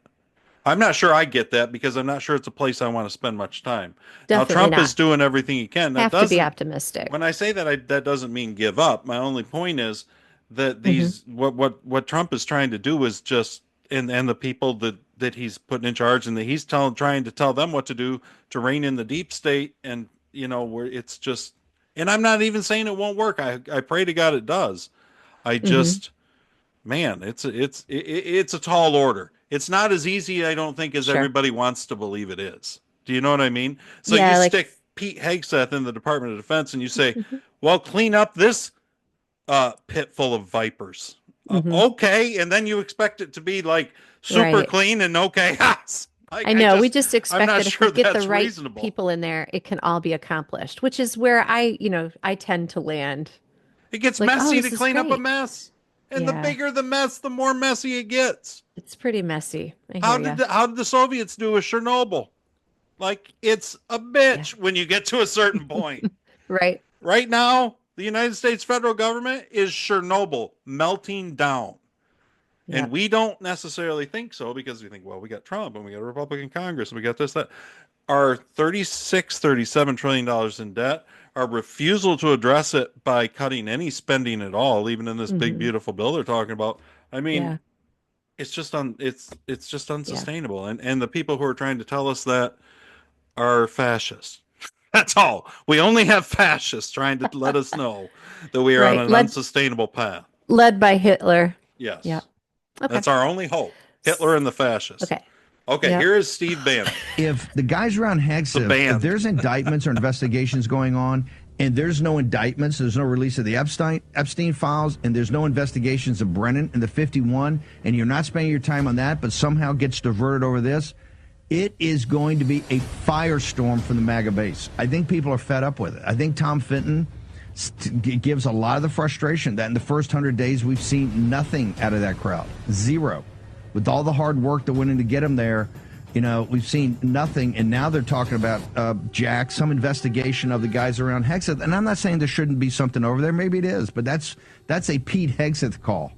I'm not sure I get that because I'm not sure it's a place I want to spend much time. Definitely now Trump not. is doing everything he can. That Have to be optimistic. When I say that, that doesn't mean give up. My only point is that these what Trump is trying to do is just and the people that he's putting in charge and that he's trying to tell them what to do to rein in the deep state, and where it's just, and I'm not even saying it won't work. I pray to God it does. I just man, it's a tall order. It's not as easy, I don't think, as everybody wants to believe it is. Do you know what I mean? So you stick Pete Hegseth in the Department of Defense and you say, well, clean up this pit full of vipers. Mhm. Okay, and then you expect it to be like super Right. clean and no chaos. Like, I know. We just, just I'm expect not that if we sure get the that's right reasonable. people in there, it can all be accomplished, which is where I tend to land. It gets It's like, oh, messy to this is clean up a great. mess. And the Yeah, bigger the mess, the more messy it gets. it's pretty messy. I hear you. How did the Soviets do with Chernobyl? Like, it's a Yeah. bitch when you get to a certain point. Right. Right now, the United States federal government is Chernobyl melting down. And Yep. we don't necessarily think so because we think, well, we got Trump and we got a Republican Congress and we got this, that. Our $37 trillion in debt, our refusal to address it by cutting any spending at all, even in this big, Hmm. beautiful bill they're talking about. I mean, Yeah. it's just Yeah. unsustainable. And the people who are trying to tell us that are fascists. That's all. We only have fascists trying to let us know that we are on Right. an unsustainable path. Led by Hitler. Yes. Yep. Okay. That's our only hope. Hitler and the fascists. Okay. Okay, Yep. here is Steve Bannon. If the guys around Hexif, band. if there's indictments or investigations going on, and there's no indictments, there's no release of the Epstein files, and there's no investigations of Brennan and the 51, and you're not spending your time on that, but somehow gets diverted over this, it is going to be a firestorm from the MAGA base. I think people are fed up with it. I think Tom Fenton gives a lot of the frustration that in the first 100 days we've seen nothing out of that crowd. Zero. With all the hard work that went in to get him there, we've seen nothing, and now they're talking about, Jack, some investigation of the guys around Hexeth. And I'm not saying there shouldn't be something over there. Maybe it is, but that's a Pete Hexeth call,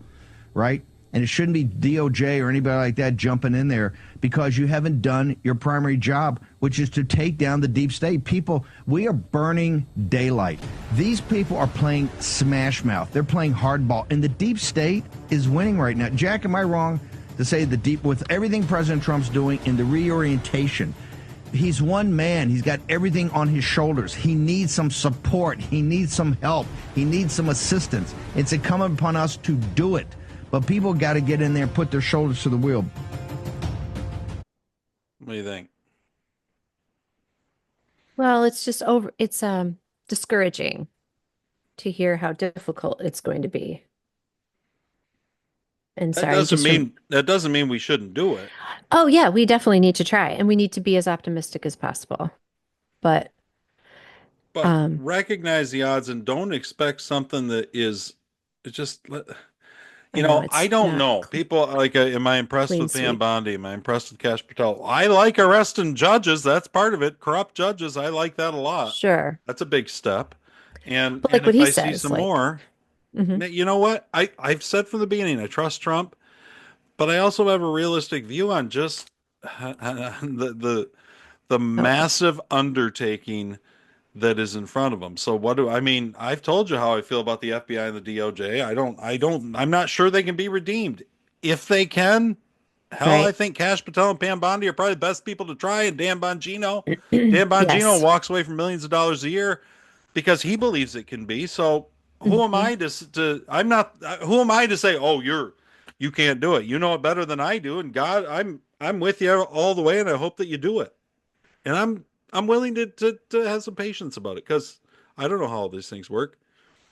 right? And it shouldn't be DOJ or anybody like that jumping in there because you haven't done your primary job, which is to take down the deep state. People, we are burning daylight. These people are playing smash mouth. They're playing hardball, and the deep state is winning right now. Jack, am I wrong to say with everything President Trump's doing in the reorientation, he's one man. He's got everything on his shoulders. He needs some support. He needs some help. He needs some assistance. It's incumbent upon us to do it. But people got to get in there and put their shoulders to the wheel. What do you think? Well, it's discouraging to hear how difficult it's going to be. And sorry, That doesn't mean we shouldn't do it. Oh yeah, we definitely need to try, and we need to be as optimistic as possible. But recognize the odds and don't expect something that is just I I don't know. People like, am I impressed clean with Pam sweep. Bondi? Am I impressed with Cash Patel? I like arresting judges. That's part of it. Corrupt judges. I like that a lot. Sure. That's a big step. And, But like and what if he I see says, some like, more, mhm. you know what? I've said from the beginning, I trust Trump, but I also have a realistic view on just the massive undertaking that is in front of them. So I've told you how I feel about the FBI and the DOJ. I'm not sure they can be redeemed. If they can, hell, Right. I think Cash Patel and Pam Bondi are probably the best people to try. And Dan Bongino, Dan Bongino Yes. walks away from millions of dollars a year because he believes it can be. So who am I I'm not, who am I to say, oh, you can't do it. You know it better than I do. And God, I'm with you all the way. And I hope that you do it. And I'm willing to have some patience about it because I don't know how all these things work.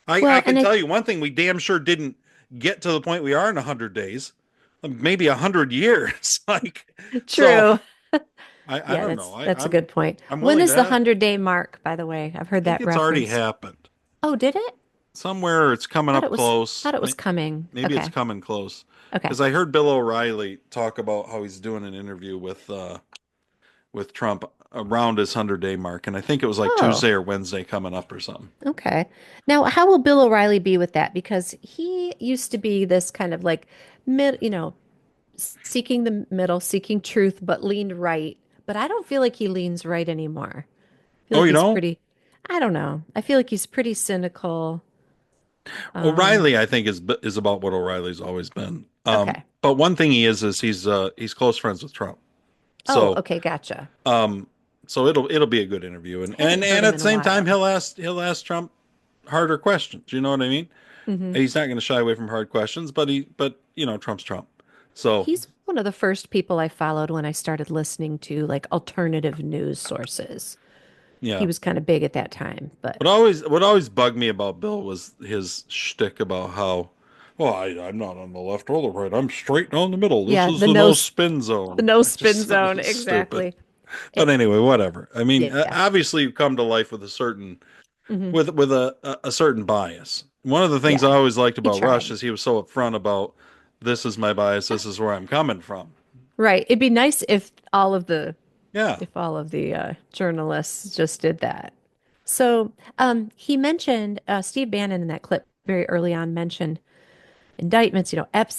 I can tell you one thing: we damn sure didn't get to the point we are in 100 days, maybe 100 years. True. So, I Yeah, don't know. that's a good point. I'm When willing is to the have- 100-day mark, by the way? I've heard I think that it's already reference. happened. Oh, did it? Somewhere it's coming up close. Thought it was coming. Maybe Okay. it's coming close. Okay. Because I heard Bill O'Reilly talk about how he's doing an interview with Trump around his 100-day mark, and I think it was like Oh. Tuesday or Wednesday coming up or something. Okay. Now, how will Bill O'Reilly be with that? Because he used to be this kind of like seeking the middle, seeking truth, but leaned right. But I don't feel like he leans right anymore. I feel Oh, like you he's don't? I don't know. I feel like he's pretty cynical. O'Reilly, I think, is about what O'Reilly's always been. Okay. But one thing he is he's close friends with Trump. So, okay, gotcha. So it'll be a good interview, and Haven't heard him at in the a same time while. he'll ask Trump harder questions. You know what I mean? Mhm. He's not going to shy away from hard questions, but Trump's Trump. So He's one of the first people I followed when I started listening to like alternative news sources. yeah. He was kind of big at that time, but What always bugged me about Bill was his shtick about how Well, I'm not on the left or the right. I'm straight down the middle. This Yeah, is the the no no s- spin zone. the no I spin just thought it zone. was Exactly. stupid. But anyway, whatever. I mean, Yeah. obviously, you come to life with a certain Hmm. with a certain bias. One of the things I Yeah. always liked He about Rush tried. is he was so upfront about this is my bias. This is where I'm coming from. Right. It'd be nice if Yeah. journalists just did that. So he mentioned Steve Bannon in that clip very early on mentioned indictments.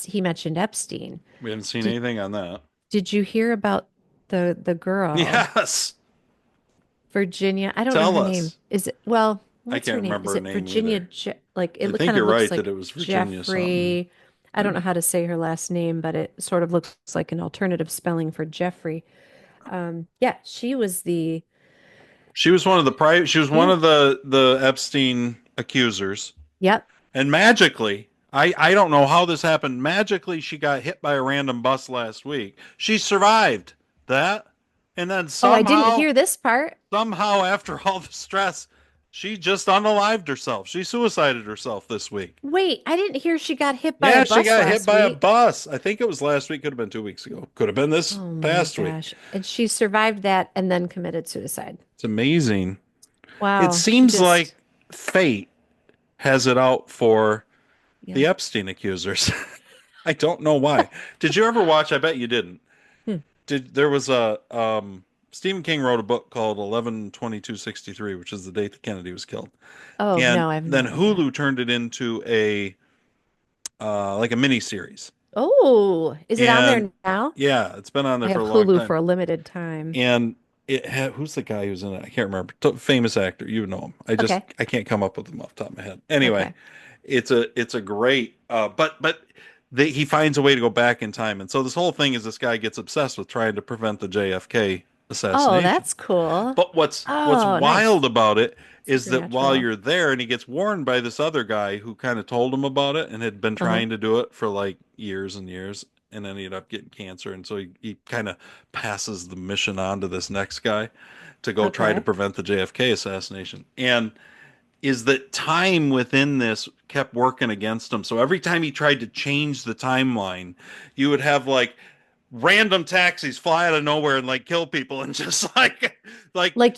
He mentioned Epstein. We haven't seen Did anything on that. Did you hear about the girl, Yes. Virginia? I don't know Tell her name. us. Is it well? I What's her can't name? remember Is her it name Virginia? either. Like I it think kind of you're looks right like that it was Virginia something. Jeffrey. I don't know how to say her last name, but it sort of looks like an alternative spelling for Jeffrey. Yeah, she was the She was one of the she was one yeah. of the Epstein accusers. Yep. And magically, I don't know how this happened. Magically, she got hit by a random bus last week. She survived that. And then Oh, I didn't hear this part. somehow after all the stress, she just unalived herself. She suicided herself this week. Wait, I didn't hear she got hit by Yeah, a she bus got hit last by a week. bus. I think it was last week. Could have been 2 weeks ago. Could have been this Oh my past week. gosh. And she survived that and then committed suicide. It's amazing. It Wow. She seems like just fate has it out for the yeah. Epstein accusers. I don't know why. Did you ever watch? I bet you didn't. Hmm. There was a Stephen King wrote a book called 11/22/63, which is the date that Kennedy was killed. Oh And no, I have no then idea. Hulu turned it into a like a mini series. Oh, is it on And there now? yeah, it's been on I there for have a long Hulu time. for a limited time. And who's the guy who's in it? I can't remember. Famous actor, you know him. Okay. I can't come up with him off the top of my head. Anyway, Okay. it's a great he finds a way to go back in time, and so this whole thing is this guy gets obsessed with trying to prevent the JFK assassination. Oh, that's cool. But what's Oh, wild nice. about it is that while Supernatural. you're there, and he gets warned by this other guy who kind of told him about it and had been Uh-huh. trying to do it for like years and years, and then he ended up getting cancer, and so he kind of passes the mission on to this next guy to go try to Okay. prevent the JFK assassination. And is that time within this kept working against him. So every time he tried to change the timeline, you would have like random taxis fly out of nowhere and like kill people and just Like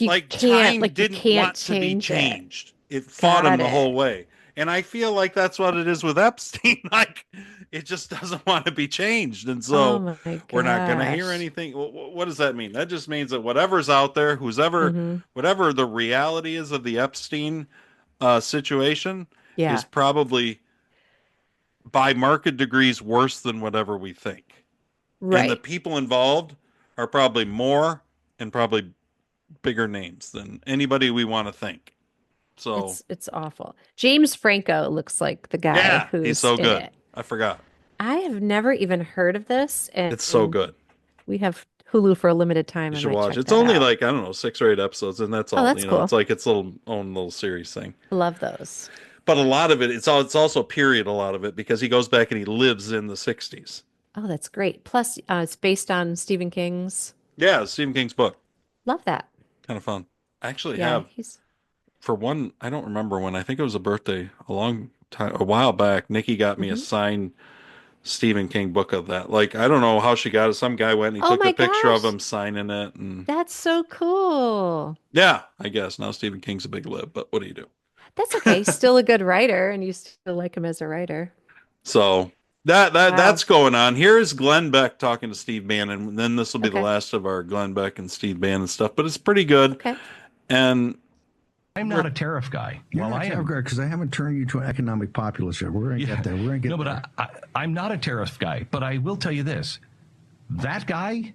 you like can't time like you didn't can't want to be change it. changed. It fought him Got the whole it. way. And I feel like that's what it is with Epstein. Like it just doesn't want to be changed. And Oh so my we're not going to hear gosh. anything. What does that mean? That just means that whatever's out there, Hmm. whatever the reality is of the Epstein situation Yeah. is probably by market degrees worse than whatever we think. And the Right. people involved are probably more and probably bigger names than anybody we want to think. So, It's awful. James Franco looks like the guy yeah, he's who's so in good. it. I forgot. I have never even heard of this, It's so and good. we have Hulu for a limited time. You I should might watch. check It's that only out. like, I don't know, 6 or 8 episodes, and that's Oh, all. that's You know, cool. it's like its little own little series thing. Love those. But a lot of it, it's also period, a lot of it, because he goes back and he lives in the 60s. Oh, that's great. Plus, it's based on Stephen King's. Yeah, Stephen King's book. Love that. Kind of fun. I actually Yeah, have, for one, I don't remember when, I think it was a birthday a while back, Nikki got me a signed Stephen King book of that. Like, I don't know how she got it. Some guy went and he Oh took my the picture of gosh, him signing it. And that's so cool. yeah, I guess now Stephen King's a big lib, but what do you do? That's okay. He's still a good writer, and you still like him as a writer. So Wow. that's going on. Here is Glenn Beck talking to Steve Bannon, and then this will be the Okay. last of our Glenn Beck and Steve Bannon stuff, but it's pretty good. Okay. And I'm not a tariff guy. You're Well, not I a tariff am. guy because I haven't turned you to an economic populist yet. We're going to get there. We're going to get No, there. but I'm not a tariff guy. But I will tell you this: that guy,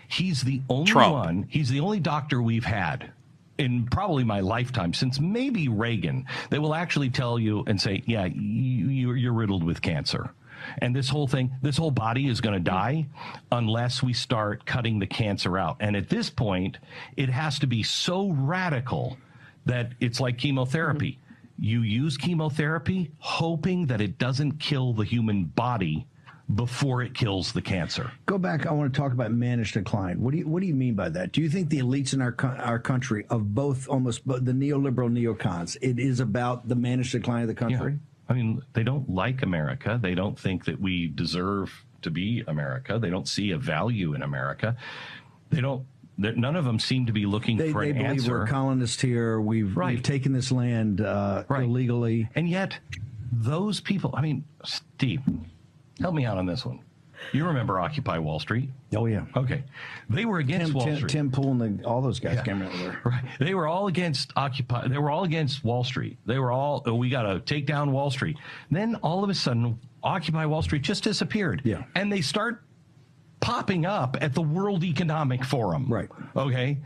he's the only Trump. one. He's the only doctor we've had in probably my lifetime, since maybe Reagan, that will actually tell you and say, "Yeah, you're riddled with cancer." And this whole thing, this whole body is going to die unless we start cutting the cancer out. And at this point, it has to be so radical that it's like chemotherapy. You use chemotherapy hoping that it doesn't kill the human body before it kills the cancer. Go back. I want to talk about managed decline. What do you mean by that? Do you think the elites in our country, of almost both the neoliberal neocons, it is about the managed decline of the country? I mean, they don't like America. They don't think that we deserve to be America. They don't see a value in America. They don't. None of them seem to be looking for an They believe answer. we're colonists here. We've taken this land illegally. And yet, those people, I mean, Steve, help me out on this one. You remember Occupy Wall Street? Oh, yeah. Okay. They were against Wall Street. Tim Pool and all those guys came out there. Right. They were all against Occupy. They were all against Wall Street. They were all, we got to take down Wall Street. Then all of a sudden, Occupy Wall Street just disappeared. Yeah. And they start popping up at the World Economic Forum. Right. Okay.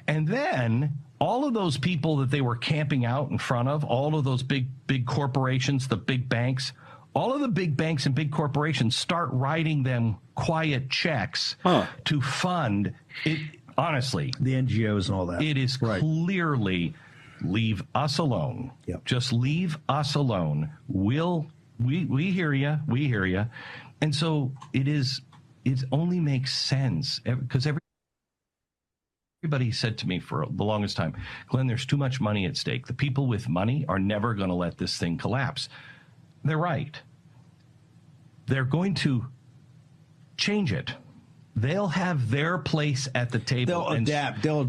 And then all of those people that they were camping out in front of, all of those big corporations, the big banks, all of the big banks and big corporations start writing them quiet checks to fund it. Honestly, the NGOs and all that. It is clearly leave us alone. Yep. Just leave us alone. We hear you. We hear you. And so it only makes sense because everybody said to me for the longest time, Glenn, there's too much money at stake. The people with money are never going to let this thing collapse. They're right. They're going to change it. They'll have their place at the table. They'll adapt. They'll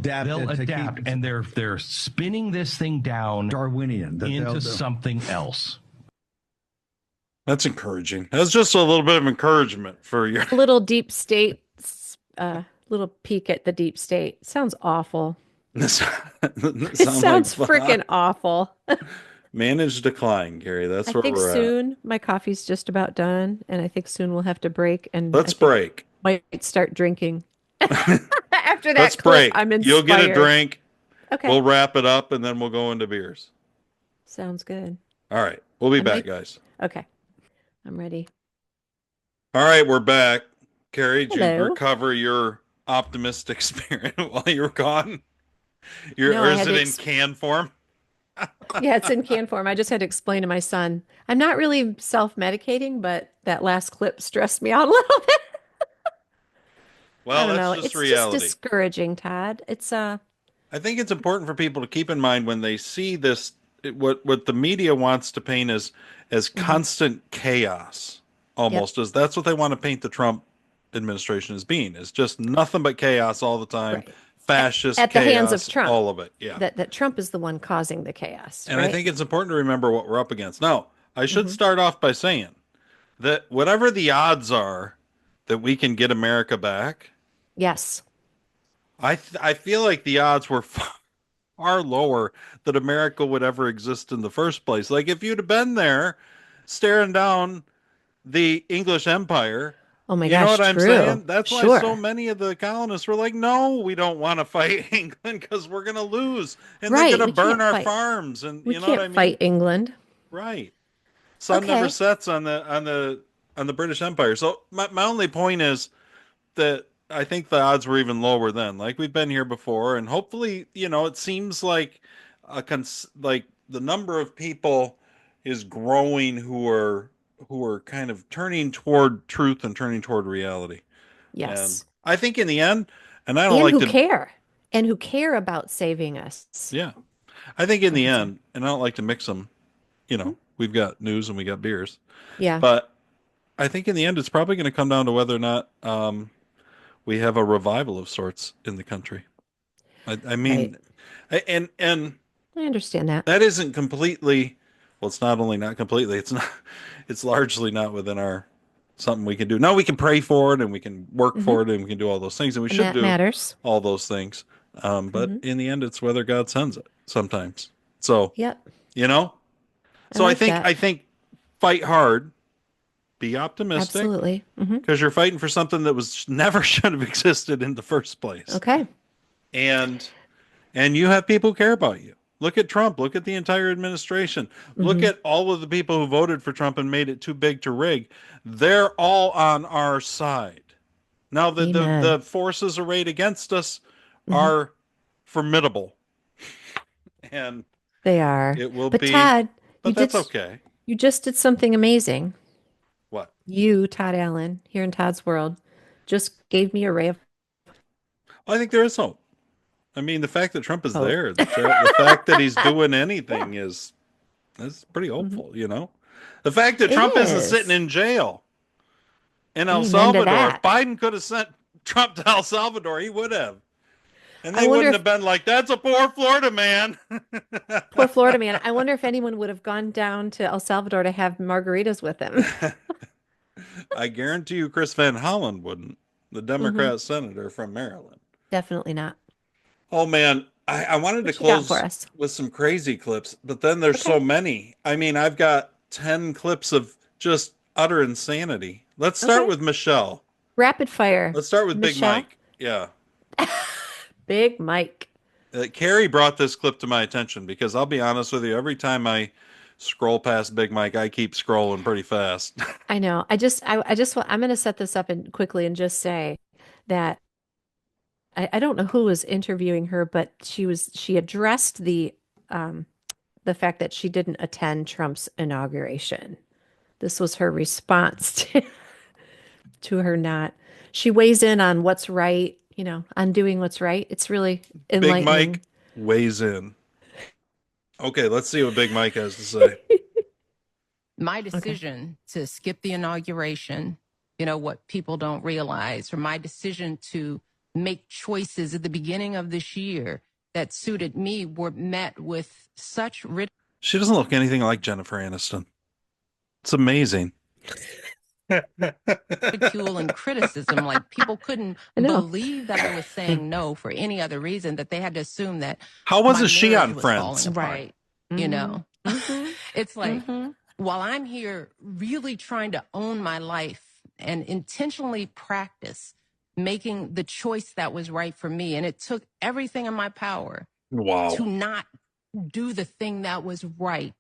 adapt. And they're spinning this thing down Darwinian into something else. That's encouraging. That's just a little bit of encouragement for your little deep state, little peek at the deep state. Sounds awful. It sounds freaking awful. Managed decline, Gary. That's where we're soon my coffee's just about done, and I think soon we'll have to break. And let's break. Might start drinking. After that, let's break. I'm inspired. You'll get a drink. Okay. We'll wrap it up, and then we'll go into beers. Sounds good. All right. We'll be back, guys. Okay. I'm ready. All right, we're back. Carrie, did Hello. you recover your optimistic spirit while you were gone? Or is it in can form? Yeah, it's in can form. I just had to explain to my son. I'm not really self-medicating, but that last clip stressed me out a little bit. Well, I don't know. that's just It's reality. just discouraging, Todd. It's I think it's important for people to keep in mind when they see this, what the media wants to paint as constant chaos, almost as that's what they want to paint the Trump administration as being. It's just nothing but chaos all the time. Right. Fascist at the chaos, hands of Trump. all of it. Yeah. That Trump is the one causing the chaos. And right? I think it's important to remember what we're up against. Now, I should start off by saying that whatever the odds are that we can get America back, yes, I feel like the odds were far lower that America would ever exist in the first place. Like if you'd have been there staring down the English Empire, oh my you gosh, know what I'm true. saying? That's Sure. why so many of the colonists were like, no, we don't want to fight England because we're going to lose. And Right, they're going we to burn can't our fight. farms. And We you know can't what I mean? fight England. Right. Sun never sets on the British Empire. So my only point is that I think the odds were even lower then. Like we've been here before, and hopefully, it seems like like the number of people is growing who are kind of turning toward truth and turning toward reality. Yes. And I think in the end, and I don't like who to care and who care about saving us. Yeah. I think in the end, and I don't like to mix them, we've got news and we got beers. Yeah. But I think in the end, it's probably going to come down to whether or not we have a revival of sorts in the country. I mean, and I understand that. that isn't completely, well, it's not only not completely, it's largely not within something we can do. Now we can pray for it and we can work for it and we can do all those things and we should that do matters. all those things. But in the end, it's whether God sends it sometimes. So, Yep. So like I think fight hard, be optimistic. Absolutely. Because you're fighting for something that never should have existed in the first place. Okay. And you have people who care about you. Look at Trump. Look at the entire administration. Look at all of the people who voted for Trump and made it too big to rig. They're all on our side. Now the forces arrayed against us are formidable. And they are. It will but be. Todd, but that's okay. You just did something amazing. What? You, Todd Allen, here in Todd's World, just gave me a ray of. I think there is hope. I mean, the fact that Trump is there, the fact that he's doing anything is pretty hopeful, The fact that It Trump isn't is. sitting in jail in El Amen to Salvador. If that. Biden could have sent Trump to El Salvador, he would have. And I they wonder wouldn't if have been like, that's a poor Florida man. poor Florida man. I wonder if anyone would have gone down to El Salvador to have margaritas with him. I guarantee you Chris Van Hollen wouldn't, the Democrat senator from Maryland. Definitely not. Oh, man. I wanted to What you got close for us? with some crazy clips, but then there's so many. I mean, I've got 10 clips of just utter insanity. Let's start Okay. with Michelle. Rapid fire. Let's start with Big Michelle? Mike. Yeah. Big Mike. Carrie brought this clip to my attention because I'll be honest with you, every time I scroll past Big Mike, I keep scrolling pretty fast. I know. I'm going to set this up and quickly and just say that I don't know who was interviewing her, but she addressed the fact that she didn't attend Trump's inauguration. This was her response to her not. She weighs in on what's right, on doing what's right. It's really enlightening. Big Mike weighs in. Okay, let's see what Big Mike has to say. My decision to skip the inauguration, what people don't realize, or my decision to make choices at the beginning of this year that suited me were met with such She doesn't look anything like Jennifer Aniston. It's amazing. ridicule and criticism. Like, people couldn't believe that I was saying no for any other reason, that they had to assume that. How was my she marriage on was Friends? falling apart, Right. It's like, while I'm here really trying to own my life and intentionally practice making the choice that was right for me, and it took everything in my power to not do the thing that was right.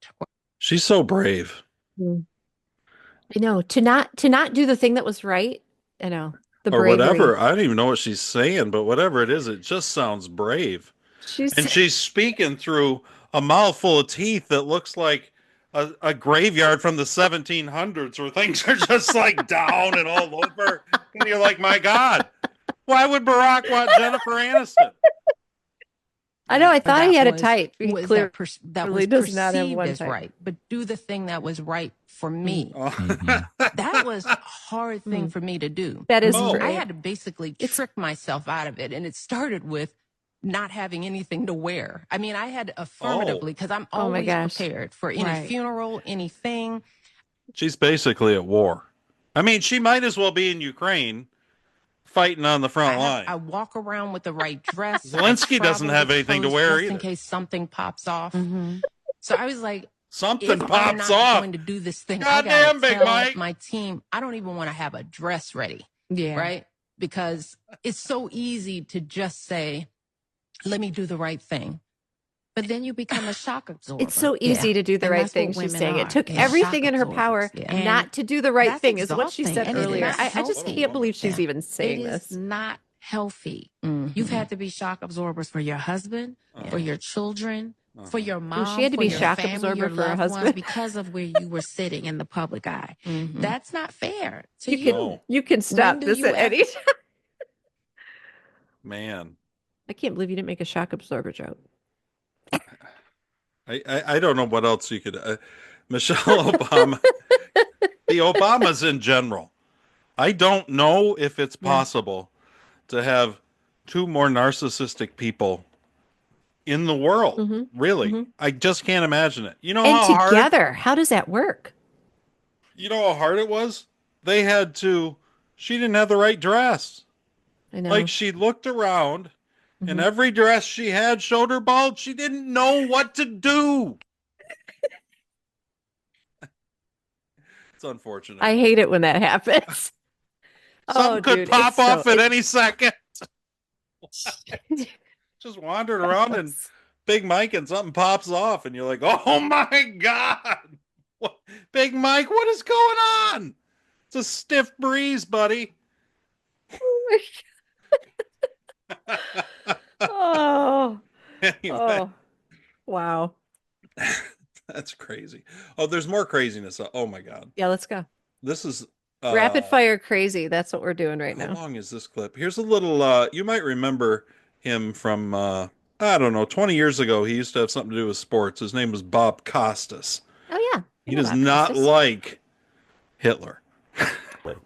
She's so brave. I know, to not do the thing that was right. I know, the Or bravery. whatever. I don't even know what she's saying, but whatever it is, it just sounds brave. And she's speaking through a mouthful of teeth that looks like a graveyard from the 1700s where things are just like down and all over. And you're like, my God, why would Barack want Jennifer Aniston? I know. I thought he had a was- type. He was clearly that was does not have perceived one as type. right, but do the thing that was right for me. Oh. That was a hard thing for me to do. That is I true. had to basically trick myself out of it, and it started with not having anything to wear. I mean, I had affirmatively, because I'm Oh my always gosh. prepared for any Right. funeral, anything. She's basically at war. I mean, she might as well be in Ukraine fighting on the front line. I walk around with the right dress. Zelensky I doesn't travel have with anything to clothes wear just in either. case something pops off. So I was like, Something if I'm pops not off. going to do this thing, Goddamn, I gotta Big tell Mike. my team, I don't even want to have a dress ready. Yeah. Right? Because it's so easy to just say, let me do the right thing. But then you become a shock absorber. It's so easy to do the And right that's what thing. She's women saying are. it took Yeah. everything Shock in her absorbers. power Yeah. not to do the right That's thing, is what she exhausting, said and it is earlier. not I just healthy. can't believe she's even saying It this. is not healthy. You've had to be shock absorbers for your husband, for your children, for your mom. she had to for be your shock family, absorber your for her loved husband. ones, because of where you were sitting in the public eye. That's not fair to you. You can stop do this you at any ever- time. Man, I can't believe you didn't make a shock absorber joke. I don't know what else you could. Michelle Obama, the Obamas in general. I don't know if it's possible to have two more narcissistic people in the world. Really, I just can't imagine it. You know And how hard. together, how does that work? You know how hard it was. They had to. She didn't have the right dress. I know. Like, she looked around, and every dress she had showed her bulge. She didn't know what to do. It's unfortunate. I hate it when that happens. Something could dude, pop it's so- off at any second. Just wandering around and Big Mike, and something pops off, and you're like, "Oh my God, Big Mike, what is going on?" It's a stiff breeze, buddy. Oh, Anyway, oh, wow. that's crazy. Oh, there's more craziness. Oh my God, Yeah, let's go. this is Rapid fire crazy. That's what we're doing right How now. long is this clip? Here's a little. You might remember him from I don't know, 20 years ago. He used to have something to do with sports. His name was Bob Costas. Oh yeah. He does not like Hitler.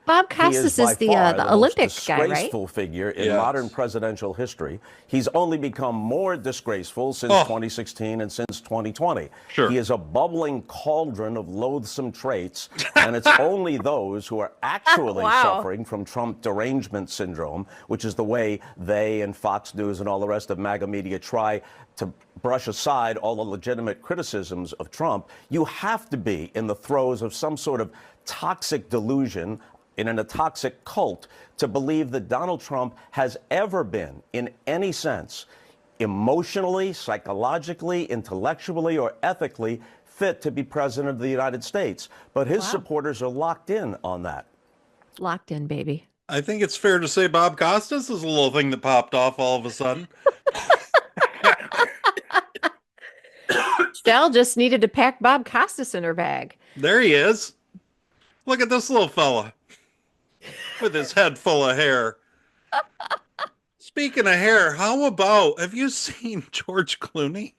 Bob He is Costas by is the far the most Olympic guy, right? disgraceful figure in Yes. modern presidential history. He's only become more disgraceful since 2016 and since 2020. Sure. He is a bubbling cauldron of loathsome traits, and it's only those who are actually suffering from Trump derangement syndrome, which is the way they and Fox News and all the rest of MAGA media try to brush aside all the legitimate criticisms of Trump. You have to be in the throes of some sort of toxic delusion in a toxic cult to believe that Donald Trump has ever been, in any sense, emotionally, psychologically, intellectually, or ethically fit to be president of the United States. But his supporters are locked in on that. Locked in, baby. I think it's fair to say Bob Costas is a little thing that popped off all of a sudden. Stell just needed to pack Bob Costas in her bag. There he is. Look at this little fella with his head full of hair. Speaking of hair, how about, have you seen George Clooney?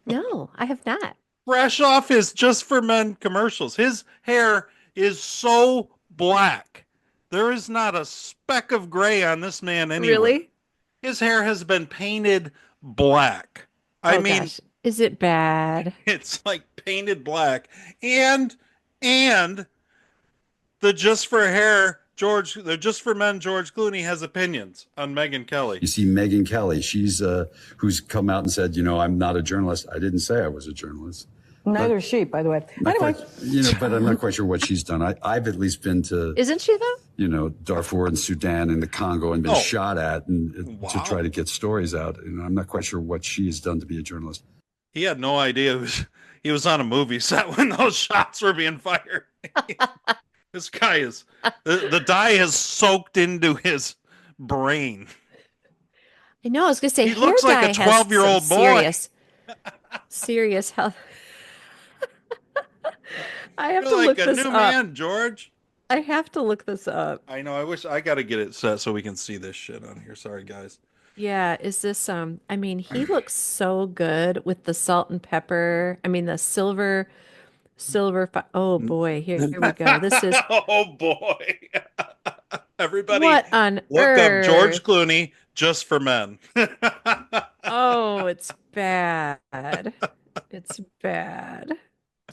No, I have not. Fresh off his Just for Men commercials. His hair is so black. There is not a speck of gray on this man anywhere. Really? His hair has been painted black. I mean, gosh. Is it bad? It's like painted black. And the Just for Men George Clooney has opinions on Megyn Kelly. You see Megyn Kelly, she's who's come out and said, I'm not a journalist. I didn't say I was a journalist. Neither is she, by the way. Anyway. But I'm not quite sure what she's done. I've at least been to, Isn't she though? Darfur and Sudan and the Congo and been shot at and to try to get stories out. I'm not quite sure what she has done to be a journalist. He had no idea he was on a movie set when those shots were being fired. This guy is, the dye has soaked into his brain. I know, I was going to say, he looks like a 12-year-old boy. Serious health. I have You're to like look a this new up. man, George. I have to look this up. I know. I wish I got to get it set so we can see this shit on here. Sorry, guys. Yeah, is this I mean, he looks so good with the salt and pepper. I mean, the silver oh boy, here we go. This is oh boy. Everybody what on look earth? up George Clooney Just for Men. Oh, it's bad. It's bad.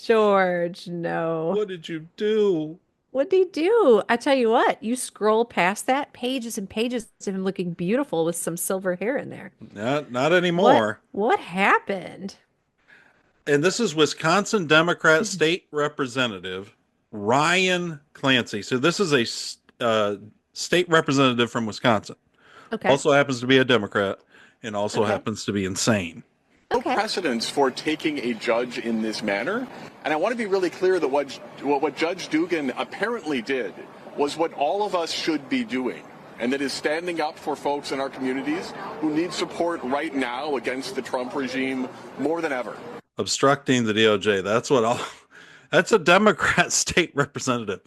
George, no. What did you do? What did he do? I tell you what, you scroll past that, pages and pages of him looking beautiful with some silver hair in there. Not anymore. What happened? And this is Wisconsin Democrat State Representative Ryan Clancy. So this is a state representative from Wisconsin. Okay. Also happens to be a Democrat and also happens to be insane. No precedence for taking a judge in this manner. And I want to be really clear that what Judge Dugan apparently did was what all of us should be doing, and that is standing up for folks in our communities who need support right now against the Trump regime more than ever. Obstructing the DOJ. That's a Democrat state representative.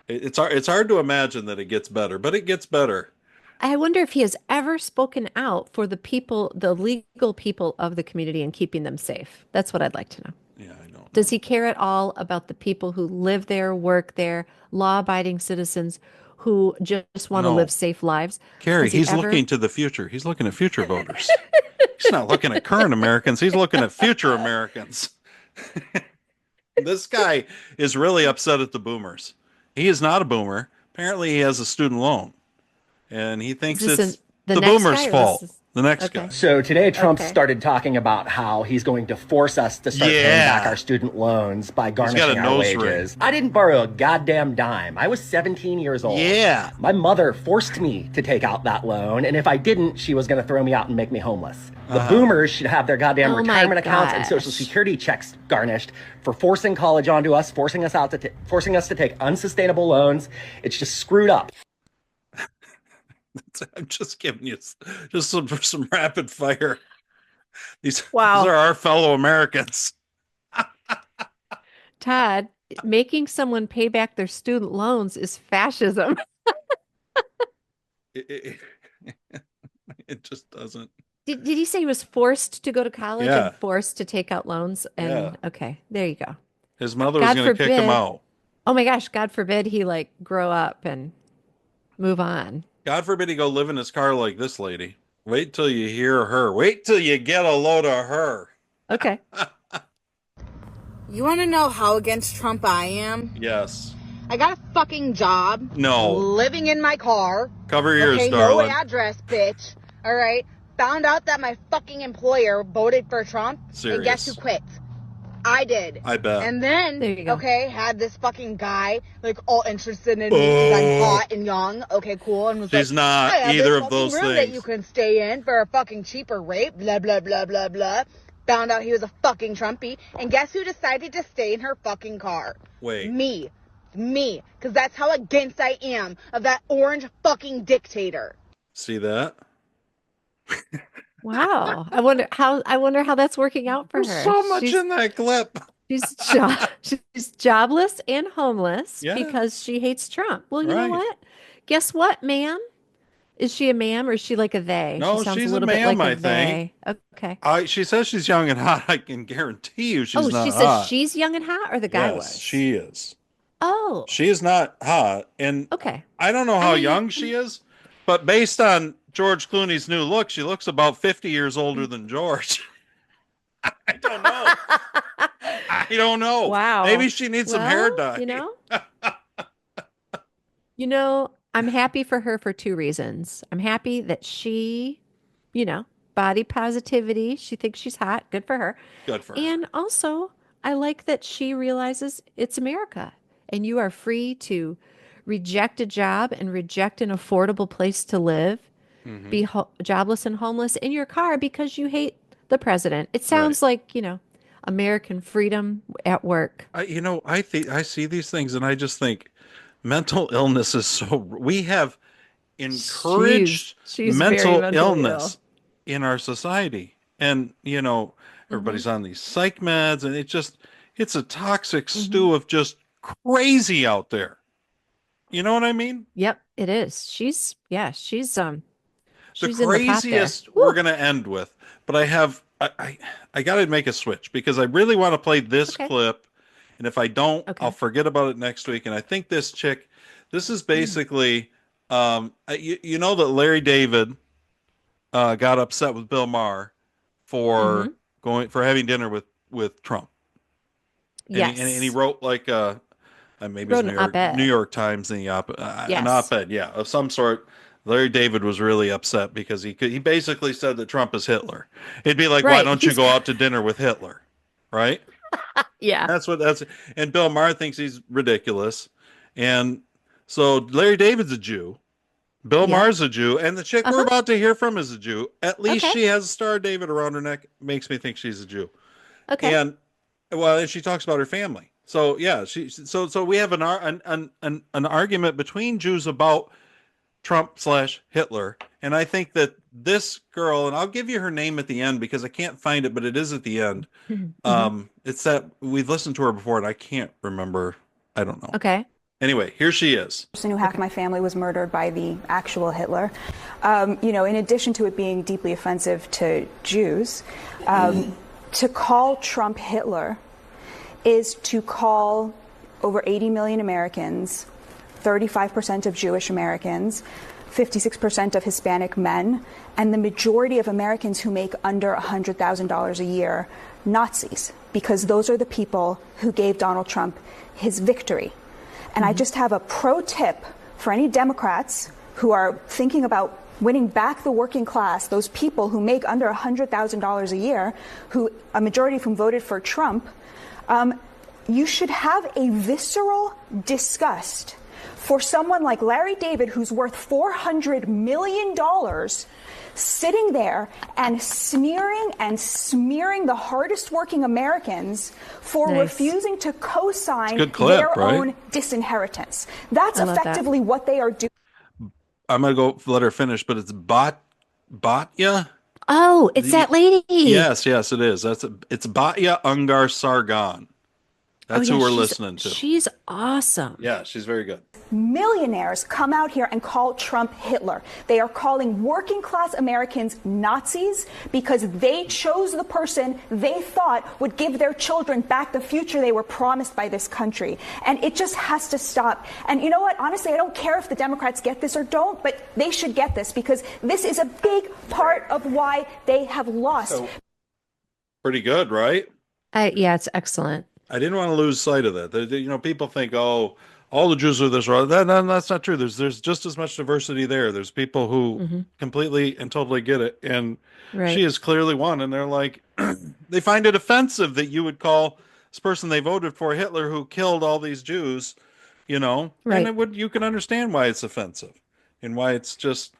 It's hard to imagine that it gets better, but it gets better. I wonder if he has ever spoken out for the people, the legal people of the community and keeping them safe. That's what I'd like to know. Yeah, I know. Does he care at all about the people who live there, work there, law-abiding citizens who just want to live safe lives? Carrie, he's looking to the future. He's looking at future voters. He's not looking at current Americans. He's looking at future Americans. This guy is really upset at the boomers. He is not a boomer. Apparently, he has a student loan. And he thinks it's the boomer's fault. The next guy. So today Trump started talking about how he's going to force us to start paying back our student loans by garnishing our wages. I didn't borrow a goddamn dime. I was 17 years old. Yeah. My mother forced me to take out that loan, and if I didn't, she was going to throw me out and make me homeless. The boomers should have their goddamn retirement accounts and Social Security checks garnished for forcing college onto us, forcing us to take unsustainable loans. It's just screwed up. I'm just giving you just some rapid fire. These are our fellow Americans. Todd, making someone pay back their student loans is fascism. It just doesn't. Did he say he was forced to go to college Yeah. and forced to take out loans? And Yeah. okay, there you go. His mother was God going to kick him forbid. out. Oh my gosh, God forbid he like grow up and move on. God forbid he go live in his car like this lady. Wait till you hear her. Wait till you get a load of her. Okay. You want to know how against Trump I am? Yes. I got a fucking job. No. Living in my car. Cover your ears, okay, darling. No address, bitch. All right. Found out that my fucking employer voted for Trump. Serious. And guess who quit? I did. I bet. And then, There you go. okay, had this fucking guy like all interested in me because I'm hot and young. Okay, cool. And was She's like, not I have either this of those fucking room that things. you can stay in for a fucking cheaper rate. Blah blah blah blah blah. Found out he was a fucking Trumpy. And guess who decided to stay in her fucking car? Wait. Me. Because that's how against I am of that orange fucking dictator. See that? Wow. I wonder how that's working out for her. There's so much in that clip. She's jobless and homeless Yeah. because she hates Trump. Well, you Right. know what? Guess what, ma'am? Is she a ma'am or is she like a they? No, she sounds she's a a little ma'am, bit like I a think. they. Okay. She says she's young and hot. I can guarantee you she's not She hot. says she's young and hot, or the guy Yes, was? she is. Oh, She is not hot. And okay. I don't know how young she is, but based on George Clooney's new look, she looks about 50 years older than George. I don't know. I don't know. Wow. Maybe she needs some hair dye. I'm happy for her for two reasons. I'm happy that she, body positivity. She thinks she's hot. Good for her. Good for her. And also, I like that she realizes it's America and you are free to reject a job and reject an affordable place to live, be jobless and homeless in your car because you hate the president. It sounds like, American freedom at work. I see these things and I just think mental illness is we have encouraged she's mental very mentally illness in our society. And, everybody's on these psych meds and it's a toxic stew of just crazy out there. You know what I mean? Yep, it is. She's the in craziest the pot there. we're going to end with, but I got to make a switch because I really want to play this clip. And if I don't, I'll forget about it next week. And I think this is basically, you know that Larry David got upset with Bill Maher for having dinner with Trump. Yes. And he wrote like maybe Wrote it's an New York Times and an op-ed, of some sort. Larry David was really upset because he basically said that Trump is Hitler. It'd be like, why don't you go out to dinner with Hitler? Right? Yeah. And Bill Maher thinks he's ridiculous. And so Larry David's a Jew. Bill Maher's a Jew. And the chick we're about to hear from is a Jew. At least she has a Star of David around her neck. Makes me think she's a Jew. Okay. And she talks about her family. So yeah, so we have an argument between Jews about Trump/Hitler. And I think that this girl, and I'll give you her name at the end because I can't find it, but it is at the end. It's that we've listened to her before and I can't remember. I don't know. Okay. Anyway, here she is. Person who half my family was murdered by the actual Hitler. In addition to it being deeply offensive to Jews, to call Trump Hitler is to call over 80 million Americans, 35% of Jewish Americans, 56% of Hispanic men, and the majority of Americans who make under $100,000 a year, Nazis, because those are the people who gave Donald Trump his victory. And I just have a pro tip for any Democrats who are thinking about winning back the working class, those people who make under $100,000 a year, who a majority of whom voted for Trump. You should have a visceral disgust for someone like Larry David, who's worth $400 million, sitting there and sneering and smearing the hardest working Americans for refusing to co-sign their own disinheritance. That's effectively what they are doing. I'm going to go let her finish, but it's Batya. Oh, it's that lady. Yes, it is. It's Batya Ungar Sargon. That's who we're listening to. She's awesome. Yeah, she's very good. Millionaires come out here and call Trump Hitler. They are calling working class Americans Nazis because they chose the person they thought would give their children back the future they were promised by this country. And it just has to stop. And you know what? Honestly, I don't care if the Democrats get this or don't, but they should get this because this is a big part of why they have lost. So, pretty good, right? Yeah, it's excellent. I didn't want to lose sight of that. People think, oh, all the Jews are this, or that. That's not true. There's just as much diversity there. There's people who completely and totally get it, and she is clearly one. And they're like, they find it offensive that you would call this person they voted for Hitler, who killed all these Jews. And you can understand why it's offensive, and why it's just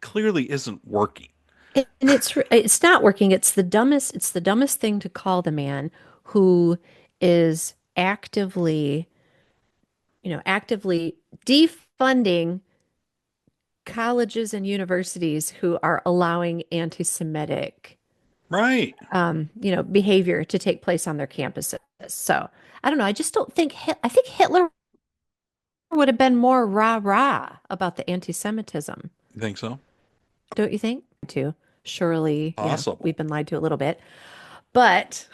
clearly isn't working. And it's not working. It's the dumbest thing to call the man who is actively defunding colleges and universities who are allowing anti-Semitic behavior to take place on their campuses. So I don't know. I just don't think I think Hitler would have been more rah-rah about the anti-Semitism. You think so? Don't you think? Too. Surely, possible. We've been lied to a little bit. But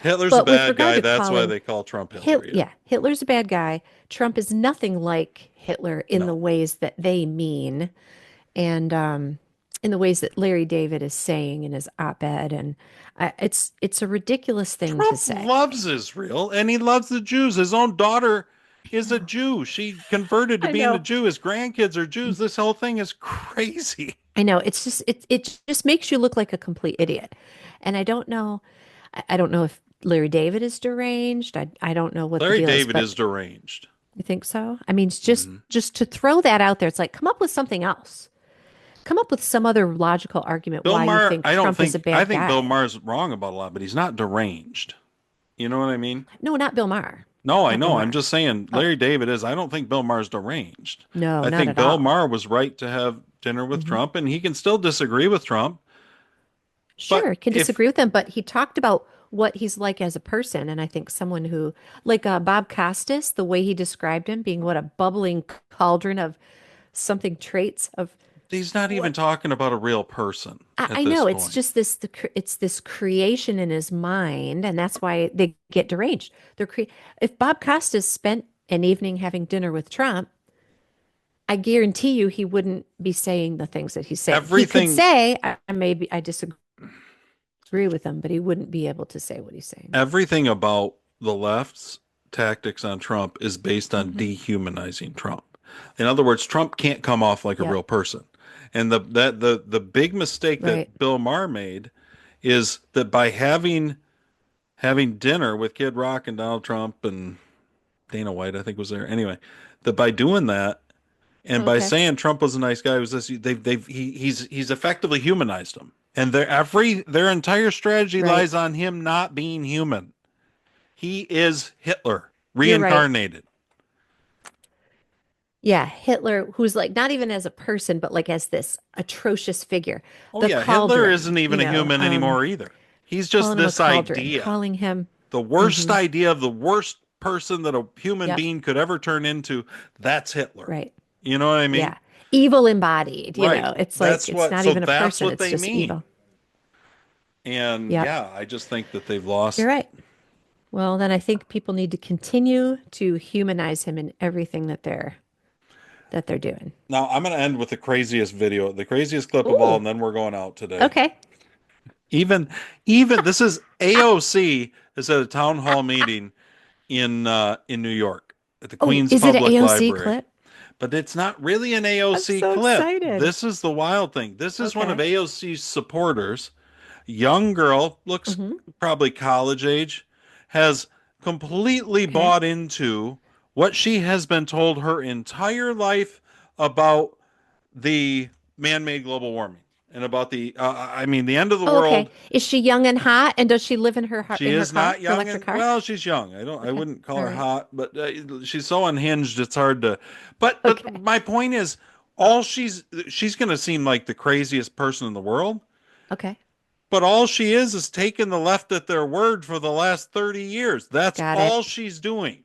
Hitler's a bad guy. That's why they call Trump Hitler. Hitler's a bad guy. Trump is nothing like Hitler in the ways that they mean, and in the ways that Larry David is saying in his op-ed. And it's a ridiculous thing to say. Trump loves Israel, and he loves the Jews. His own daughter is a Jew. She converted to being a Jew. His grandkids are Jews. This whole thing is crazy. I know. It's just it just makes you look like a complete idiot. And I don't know if Larry David is deranged. I don't know what Larry the deal David is is deranged. You think so? I mean, it's just to throw that out there. It's like, come up with something else. Come up with some other logical argument why you think Trump is a bad guy. I think Bill Maher's wrong about a lot, but he's not deranged. You know what I mean? No, not Bill Maher. No, I know. I'm just saying Larry David is. I don't think Bill Maher's deranged. No, I think Bill Maher was right to have dinner with Trump, and he can still disagree with Trump. Sure, can disagree with him, but he talked about what he's like as a person, and I think someone who, like Bob Costas, the way he described him, being what a bubbling cauldron of something traits of. He's not even talking about a real person. I know it's just this creation in his mind, and that's why they get deranged. If Bob Costas spent an evening having dinner with Trump, I guarantee you he wouldn't be saying the things that he's saying. He could say, maybe I disagree with him, but he wouldn't be able to say what he's saying. Everything about the left's tactics on Trump is based on dehumanizing Trump. In other words, Trump can't come off like a real person. And the big mistake that Bill Maher made is that by having dinner with Kid Rock and Donald Trump and Dana White, I think was there. Anyway, that by doing that and by saying Trump was a nice guy, he's effectively humanized him. And their entire strategy lies on him not being human. He is Hitler reincarnated. Yeah, Hitler, who's like not even as a person, but like as this atrocious figure. Hitler isn't even a human anymore either. He's just this idea. Calling him the worst idea of the worst person that a human being could ever turn into. That's Hitler. Right. You know what I mean? Yeah. Evil embodied. You know, it's like it's not even a person. It's just evil. And I just think that they've lost. You're right. Well, then I think people need to continue to humanize him in everything that they're doing. Now, I'm going to end with the craziest video, the craziest clip of all, and then we're going out today. Okay. Even this is AOC is at a town hall meeting in New York at the Queens Public Library. Is it an AOC clip? But it's not really an AOC I'm so clip. excited. This is the wild thing. This is one of AOC's supporters, young girl, looks probably college age, has completely bought into what she has been told her entire life about the man-made global warming and about the the end of the world. Okay. Is she young and hot? And does she live in her She is not young. Well, she's young. I wouldn't call her hot, but she's so unhinged. It's hard to. But my point is, she's going to seem like the craziest person in the world. Okay. But all she is taking the left at their word for the last 30 years. That's all she's doing.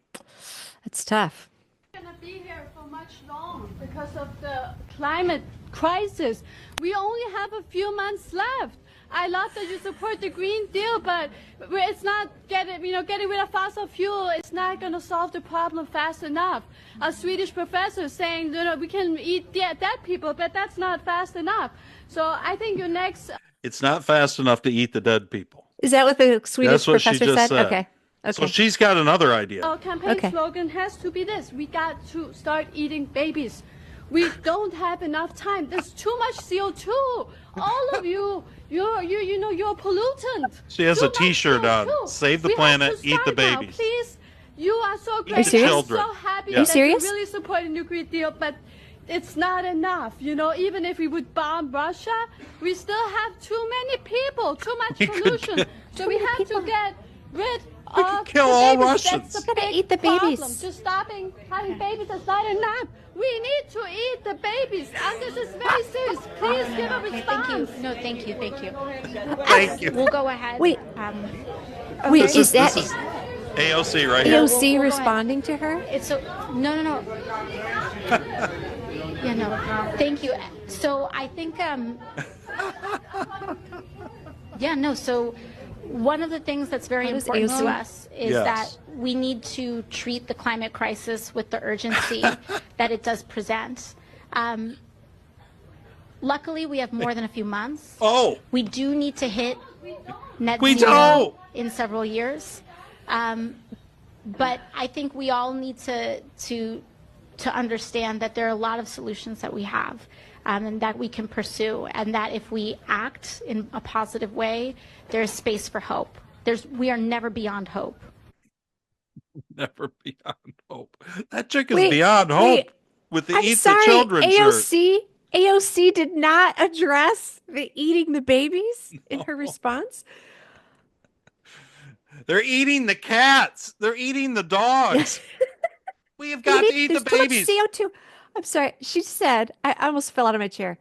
It's tough. Going to be here for much longer because of the climate crisis. We only have a few months left. I love that you support the Green Deal, but it's not getting rid of fossil fuel. It's not going to solve the problem fast enough. A Swedish professor saying, we can eat dead people, but that's not fast enough. So I think your next. It's not fast enough to eat the dead people. Is that what the Swedish professor said? Okay. So she's got another idea. Our campaign slogan has to be this: we got to start eating babies. We don't have enough time. There's too much CO2. All of you're a pollutant. She has a T-shirt on. Save the planet, eat the babies. Now, please, you are so great. Are you serious? I'm so happy Are you that serious? you're really supporting the Green Deal, but it's not enough. Even if we would bomb Russia, we still have too many people, too much pollution. So we have to get rid of kill the all babies. Russians. That's the big eat the problem. babies. Just stopping having babies is not enough. We need to eat the babies. And this is very serious. Please give a response. Thank you. No, thank you. Thank you. We'll go ahead. Wait. Okay. This is AOC right here. AOC responding to her? It's so no. Yeah, no. Thank you. So I think so one of the things that's very important to us is that we need to treat the climate crisis with the urgency that it does present. Luckily, we have more than a few months. Oh. We do need to hit net We zero do. in several years. But I think we all need to understand that there are a lot of solutions that we have and that we can pursue, and that if we act in a positive way, there's space for hope. We are never beyond hope. Never beyond hope. That chick is beyond hope with the Eat sorry, the Children shirt. AOC did not address the eating the babies in her response. They're eating the cats. They're eating the dogs. We have got to eat the babies. Too much CO2. I'm sorry. She said, I almost fell out of my chair.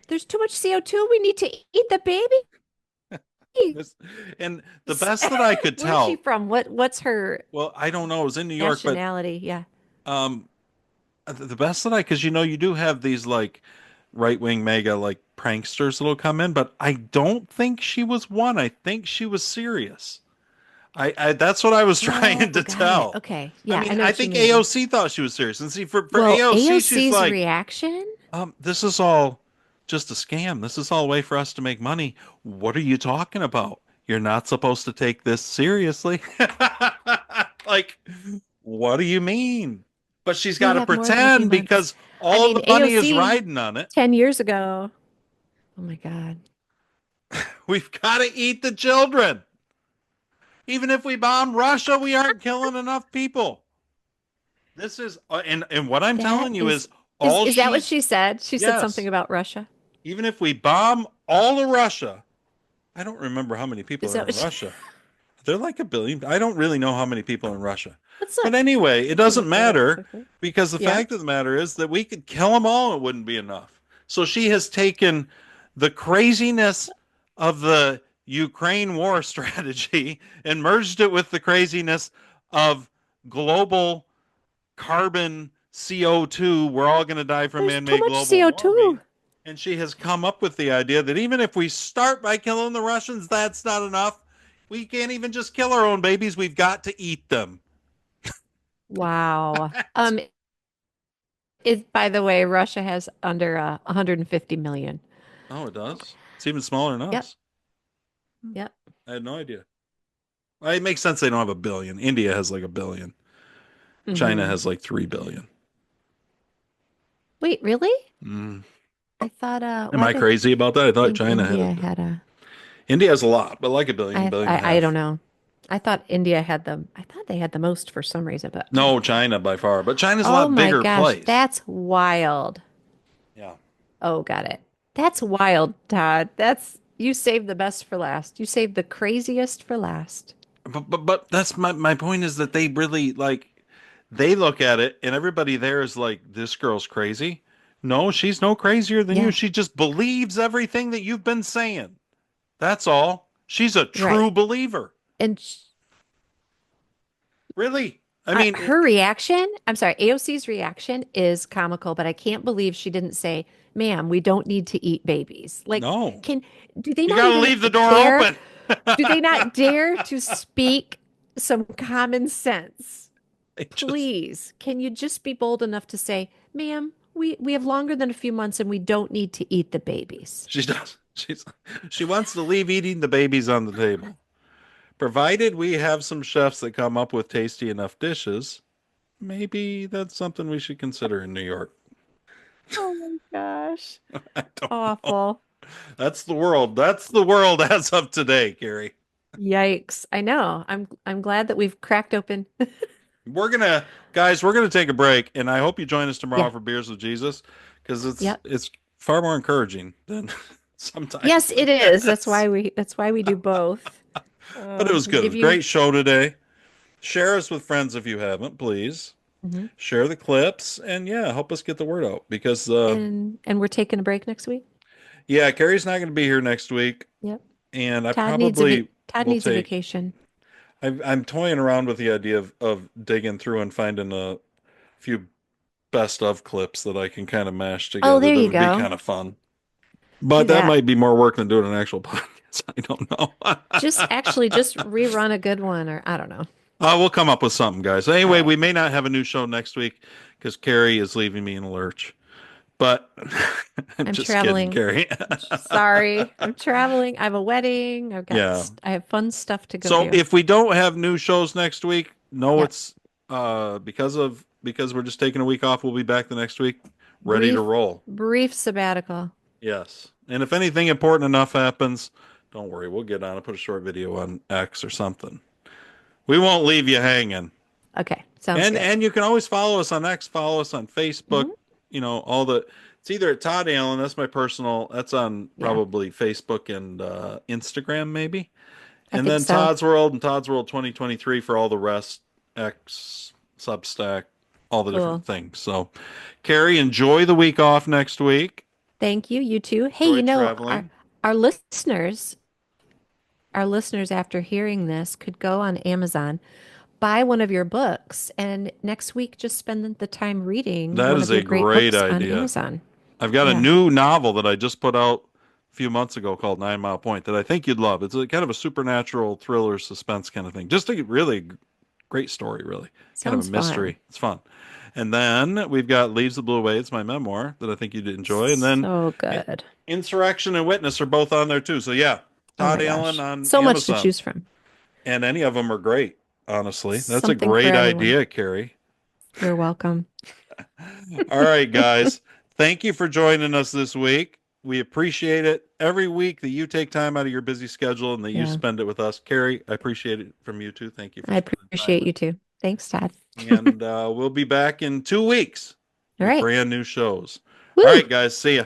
There's too much CO2. We need to eat the baby. And the best that I could tell. Where's she from? What's her? Well, I don't know. It was in New York, nationality. Yeah. The best that because you do have these like right-wing mega like pranksters that'll come in, but I don't think she was one. I think she was serious. I that's what I was trying to tell. Okay. Yeah. I mean, know I what you think mean. AOC thought she was serious. And see, for AOC, AOC's she's like, reaction? This is all just a scam. This is all a way for us to make money. What are you talking about? You're not supposed to take this seriously. Like, what do you mean? But she's got to pretend because all the money is riding on it. 10 years ago. Oh my God. We've got to eat the children. Even if we bomb Russia, we aren't killing enough people. This is, and what I'm telling you is all. Is that what she said? She said something about Russia. Even if we bomb all of Russia, I don't remember how many people are in Russia. They're like 1 billion. I don't really know how many people are in Russia. But anyway, it doesn't matter because the fact of the matter is that we could kill them all. It wouldn't be enough. So she has taken the craziness of the Ukraine war strategy and merged it with the craziness of global carbon CO2. We're all going to die from man-made global CO2. warming. And she has come up with the idea that even if we start by killing the Russians, that's not enough. We can't even just kill our own babies. We've got to eat them. Wow. By the way, Russia has under 150 million. Oh, it does? It's even smaller than us. Yep. I had no idea. Well, it makes sense they don't have 1 billion. India has like 1 billion. China has like 3 billion. Wait, really? I thought. Am I crazy about that? I thought China had India has a lot, but like 1 billion. I don't know. I thought India had them. I thought they had the most for some reason, but no, China by far. But China's a lot bigger place. That's wild. Yeah. Oh, got it. That's wild, Todd. You saved the best for last. You saved the craziest for last. But that's my point is that they really they look at it and everybody there is like, this girl's crazy. No, she's no crazier than you. She just believes everything that you've been saying. That's all. She's a true believer. And really, I mean, her reaction, I'm sorry, AOC's reaction is comical, but I can't believe she didn't say, "Ma'am, we don't need to eat babies." Like, no. Do they You not gotta even leave the door dare, open. do they not dare to speak some common sense? Please, can you just be bold enough to say, "Ma'am, we have longer than a few months and we don't need to eat the babies." She does. She wants to leave eating the babies on the table. Provided we have some chefs that come up with tasty enough dishes, maybe that's something we should consider in New York. Oh my gosh. Awful. That's the world. That's the world as of today, Carrie. Yikes. I know. I'm glad that we've cracked open. We're gonna take a break, and I hope you join us tomorrow Yeah. for Beers with Jesus, because Yep. it's far more encouraging than sometimes. Yes, it is. That's why we do both. But it was good. It was a great show today. Share us with friends if you haven't, please. Mhm. Share the clips, and yeah, help us get the word out, because And we're taking a break next week. yeah, Carrie's not going to be here next week. Yep. And I Todd probably Todd will needs a take. vacation. I'm toying around with the idea of digging through and finding a few best of clips that I can kind of mash together. Oh, there that you would go. be kind of fun. But Do that that. might be more work than doing an actual podcast. I don't know. Just rerun a good one, or I don't know. We'll come up with something, guys. Anyway, we may not have a new show next week because Carrie is leaving me in a lurch. But I'm just traveling. kidding, Carrie. Sorry, I'm traveling. I have a wedding. Yeah. I have fun stuff to go So do. if we don't have new shows next week, no, Yep. it's because we're just taking a week off. We'll be back the next week, ready to roll. Brief sabbatical. Yes. And if anything important enough happens, don't worry, we'll get on and put a short video on X or something. We won't leave you hanging. Okay, sounds good. And you can always follow us on X, follow us on Facebook. You know, it's either at Todd Allen, that's my personal, that's on probably Facebook and Instagram maybe. I And think then so. Todd's World and Todd's World 2023 for all the rest, X, Substack, all the different things. So, Carrie, enjoy the week off next week. Thank you. You too. Hey, Enjoy you know, traveling. our listeners after hearing this could go on Amazon, buy one of your books, and next week just spend the time reading That one is of your a great great books on idea. Amazon. I've got a Yeah. new novel that I just put out a few months ago called 9 Mile Point that I think you'd love. It's a kind of a supernatural thriller suspense kind of thing. Just a really great story, really. Kind of Sounds a mystery. fun. It's fun. And then we've got Leaves That Blew Away. It's my memoir that I think you'd enjoy. And then So good. Insurrection and Witness are both on there too. So yeah, Oh my Todd Allen gosh. on So Amazon. much to choose from. And any of them are great, honestly. That's Something a great for everyone. idea, Carrie. You're welcome. All right, guys. Thank you for joining us this week. We appreciate it every week that you take time out of your busy schedule and that you Yeah. spend it with us. Carrie, I appreciate it from you too. Thank you. I appreciate you too. Thanks, Todd. And we'll be back in 2 weeks All with right. brand new shows. Woo! All right, guys. See ya.